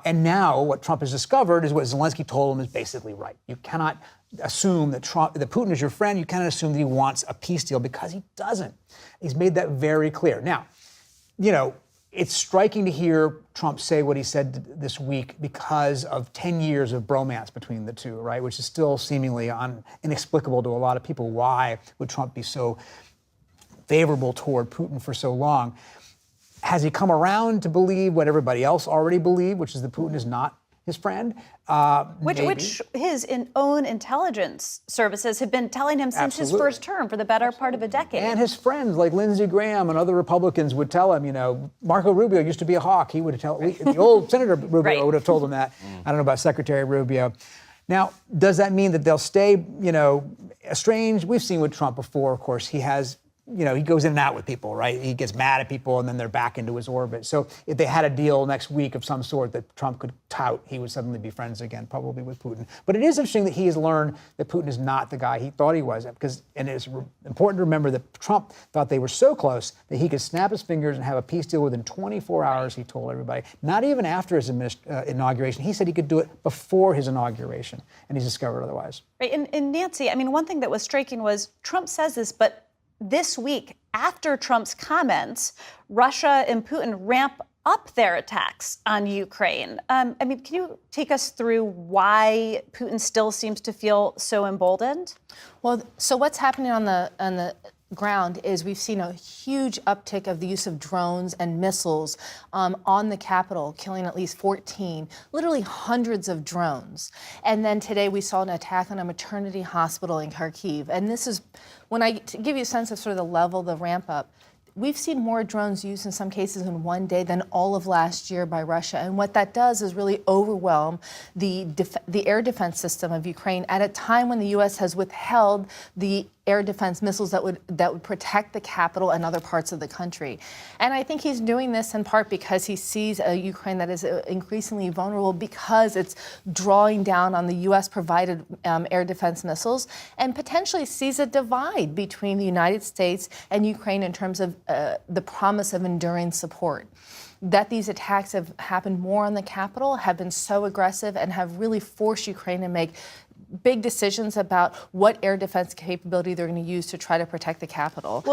S16: And now what Trump has discovered is what Zelensky told him is basically right. You cannot assume that Putin is your friend. You cannot assume that he wants a peace deal, because he doesn't. He's made that very clear. Now, it's striking to hear Trump say what he said this week because of 10 years of bromance between the two, right? Which is still seemingly inexplicable to a lot of people. Why would Trump be so favorable toward Putin for so long? Has he come around to believe what everybody else already believed, which is that Putin is not his friend?
S15: Which his own intelligence services have been telling him since his first term for the better part of a decade.
S16: And his friends like Lindsey Graham and other Republicans would tell him, Marco Rubio used to be a hawk. He would tell, the old Senator Rubio would have told him that. I don't know about Secretary Rubio. Now, does that mean that they'll stay, estranged? We've seen with Trump before, of course. He has, he goes in and out with people, right? He gets mad at people and then they're back into his orbit. So if they had a deal next week of some sort that Trump could tout, he would suddenly be friends again, probably with Putin. But it is interesting that he has learned that Putin is not the guy he thought he was, and it's important to remember that Trump thought they were so close that he could snap his fingers and have a peace deal within 24 hours, he told everybody. Not even after his inauguration. He said he could do it before his inauguration, and he's discovered otherwise.
S15: Right, and Nancy, one thing that was striking was Trump says this, but this week, after Trump's comments, Russia and Putin ramp up their attacks on Ukraine. Can you take us through why Putin still seems to feel so emboldened?
S18: Well, so what's happening on the ground is we've seen a huge uptick of the use of drones and missiles on the Capitol, killing at least 14, literally hundreds of drones. And then today we saw an attack on a maternity hospital in Kharkiv. And this is, when I give you a sense of sort of the level, the ramp up, we've seen more drones used in some cases in one day than all of last year by Russia. And what that does is really overwhelm the air defense system of Ukraine at a time when the U.S. has withheld the air defense missiles that would protect the capital and other parts of the country. And I think he's doing this in part because he sees a Ukraine that is increasingly vulnerable because it's drawing down on the U.S. provided air defense missiles, and potentially sees a divide between the United States and Ukraine in terms of the promise of enduring support. That these attacks have happened more on the capital, have been so aggressive, and have really forced Ukraine to make big decisions about what air defense capability they're going to use to try to protect the capital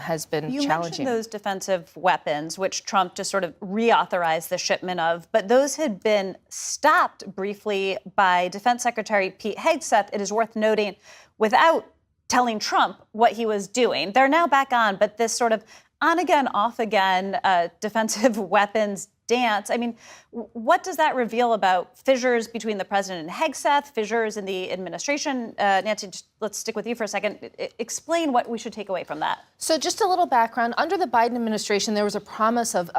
S18: has been challenging.
S15: You mentioned those defensive weapons, which Trump just sort of reauthorized the shipment of, but those had been stopped briefly by Defense Secretary Pete Hegseth, it is worth noting, without telling Trump what he was doing. They're now back on, but this sort of on-again, off-again defensive weapons dance. I mean, what does that reveal about fissures between the president and Hegseth, fissures in the administration? Nancy, let's stick with you for a second. Explain what we should take away from that.
S18: So just a little background. Under the Biden administration, there was a promise of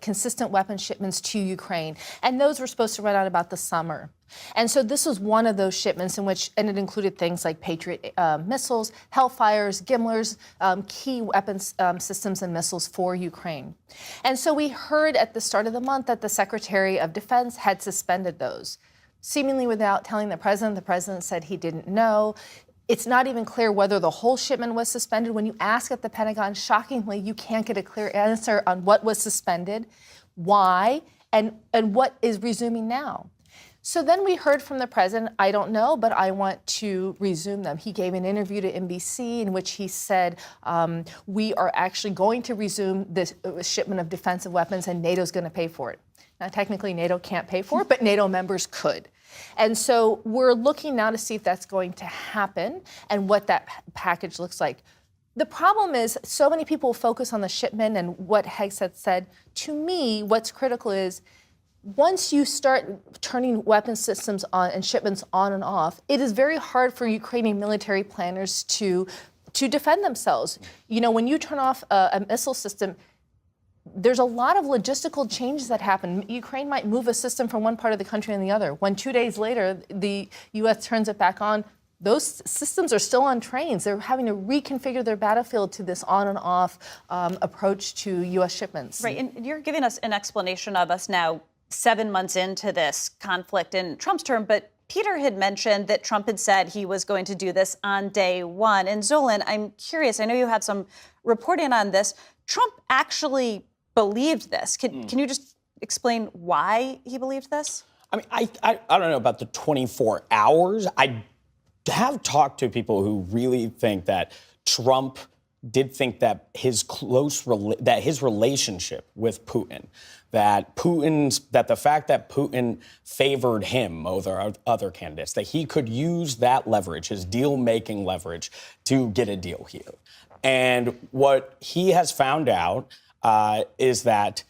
S18: consistent weapon shipments to Ukraine, and those were supposed to run out about the summer. And so this was one of those shipments and it included things like Patriot missiles, Hellfires, Gimlers, key weapons systems and missiles for Ukraine. And so we heard at the start of the month that the Secretary of Defense had suspended those, seemingly without telling the president. The president said he didn't know. It's not even clear whether the whole shipment was suspended. When you ask at the Pentagon, shockingly, you can't get a clear answer on what was suspended, why, and what is resuming now. So then we heard from the president, I don't know, but I want to resume them. He gave an interview to NBC in which he said, we are actually going to resume this shipment of defensive weapons and NATO's going to pay for it. Now, technically, NATO can't pay for it, but NATO members could. And so we're looking now to see if that's going to happen and what that package looks like. The problem is so many people focus on the shipment and what Hegseth said. To me, what's critical is once you start turning weapon systems on and shipments on and off, it is very hard for Ukrainian military planners to defend themselves. You know, when you turn off a missile system, there's a lot of logistical changes that happen. Ukraine might move a system from one part of the country and the other. When 2 days later, the U.S. turns it back on, those systems are still on trains. They're having to reconfigure their battlefield to this on and off approach to U.S. shipments.
S15: Right, and you're giving us an explanation of us now 7 months into this conflict in Trump's term, but Peter had mentioned that Trump had said he was going to do this on day one. And Zolan, I'm curious, I know you had some reporting on this. Trump actually believed this. Can you just explain why he believed this?
S17: I mean, I don't know about the 24 hours. I have talked to people who really think that Trump did think that his relationship with Putin, that the fact that Putin favored him over other candidates, that he could use that leverage, his deal-making leverage, to get a deal here. And what he has found out is that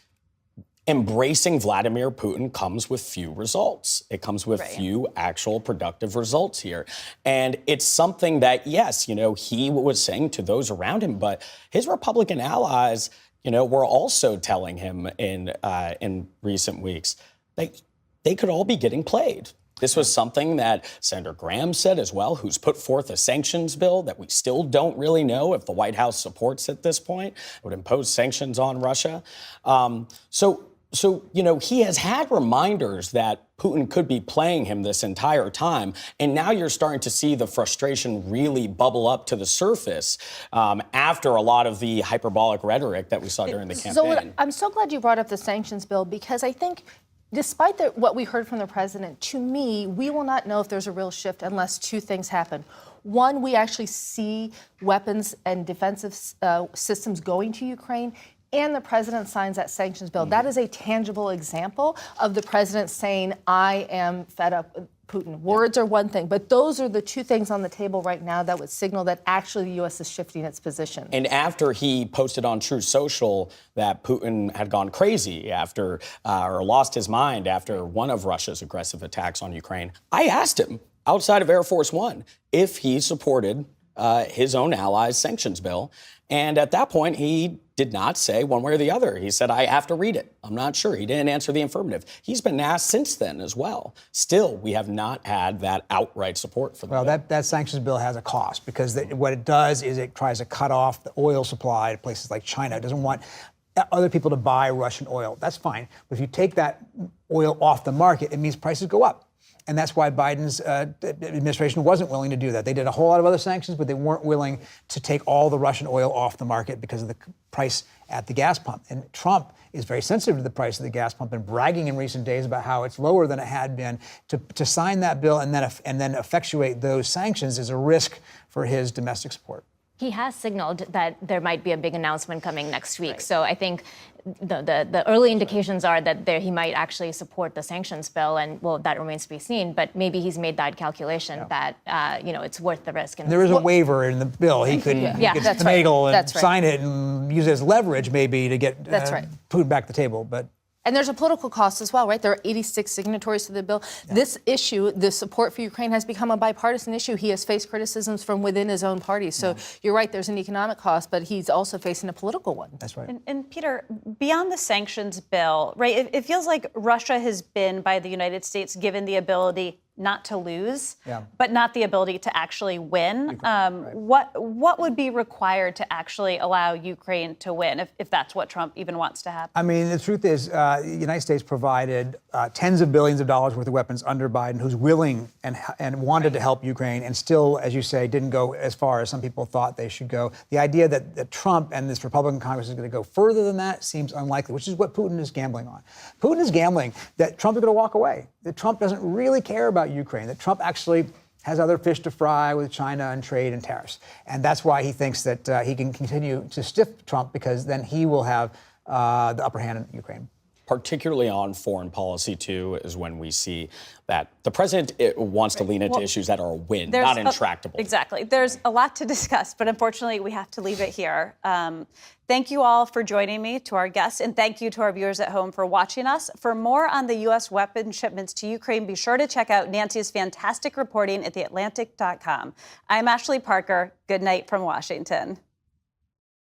S17: embracing Vladimir Putin comes with few results. It comes with few actual productive results here. And it's something that, yes, you know, he was saying to those around him, but his Republican allies, you know, were also telling him in recent weeks that they could all be getting played. This was something that Senator Graham said as well, who's put forth a sanctions bill that we still don't really know if the White House supports at this point. It would impose sanctions on Russia. So, you know, he has had reminders that Putin could be playing him this entire time. And now you're starting to see the frustration really bubble up to the surface after a lot of the hyperbolic rhetoric that we saw during the campaign.
S18: So I'm so glad you brought up the sanctions bill, because I think despite what we heard from the president, to me, we will not know if there's a real shift unless two things happen. One, we actually see weapons and defensive systems going to Ukraine, and the president signs that sanctions bill. That is a tangible example of the president saying, I am fed up with Putin. Words are one thing, but those are the two things on the table right now that would signal that actually the U.S. is shifting its position.
S17: And after he posted on Truth Social that Putin had gone crazy or lost his mind after one of Russia's aggressive attacks on Ukraine, I asked him outside of Air Force One if he supported his own allies' sanctions bill. And at that point, he did not say one way or the other. He said, I have to read it. I'm not sure. He didn't answer the affirmative. He's been asked since then as well. Still, we have not had that outright support for the bill.
S16: That sanctions bill has a cost because what it does is it tries to cut off the oil supply to places like China. It doesn't want other people to buy Russian oil. That's fine. But if you take that oil off the market, it means prices go up. And that's why Biden's administration wasn't willing to do that. They did a whole lot of other sanctions, but they weren't willing to take all the Russian oil off the market because of the price at the gas pump. And Trump is very sensitive to the price of the gas pump and bragging in recent days about how it's lower than it had been. To sign that bill and then effectuate those sanctions is a risk for his domestic support.
S5: He has signaled that there might be a big announcement coming next week. Right. So I think the early indications are that he might actually support the sanctions bill, and well, that remains to be seen. But maybe he's made that calculation that it's worth the risk. And
S16: there is a waiver in the bill. He could finagle and sign it and use it as leverage, maybe, to get Putin back to the table. But.
S18: And there's a political cost as well, right? There are 86 signatories to the bill. Yeah. This issue, the support for Ukraine, has become a bipartisan issue. He has faced criticisms from within his own party. So you're right, there's an economic cost, but he's also facing a political one.
S16: That's right.
S15: And Peter, beyond the sanctions bill, right, it feels like Russia has been, by the United States, given the ability not to lose, but not the ability to actually win. What would be required to actually allow Ukraine to win, if that's what Trump even wants to happen?
S16: I mean, the truth is, the United States provided tens of billions of dollars worth of weapons under Biden, who's willing and wanted to help Ukraine, and still, as you say, didn't go as far as some people thought they should go. The idea that Trump and this Republican Congress is going to go further than that seems unlikely, which is what Putin is gambling on. Putin is gambling that Trump is going to walk away, that Trump doesn't really care about Ukraine, that Trump actually has other fish to fry with China and trade and tariffs. And that's why he thinks that he can continue to stiff Trump, because then he will have the upper hand in Ukraine.
S17: Particularly on foreign policy, too, is when we see that the president wants to lean into issues that are a win, not intractable.
S15: Exactly. There's a lot to discuss, but unfortunately, we have to leave it here. Thank you all for joining me, to our guests, and thank you to our viewers at home for watching us. For more on the U.S. weapon shipments to Ukraine, be sure to check out Nancy's fantastic reporting at theatlantic.com. I'm Ashley Parker. Good night from Washington.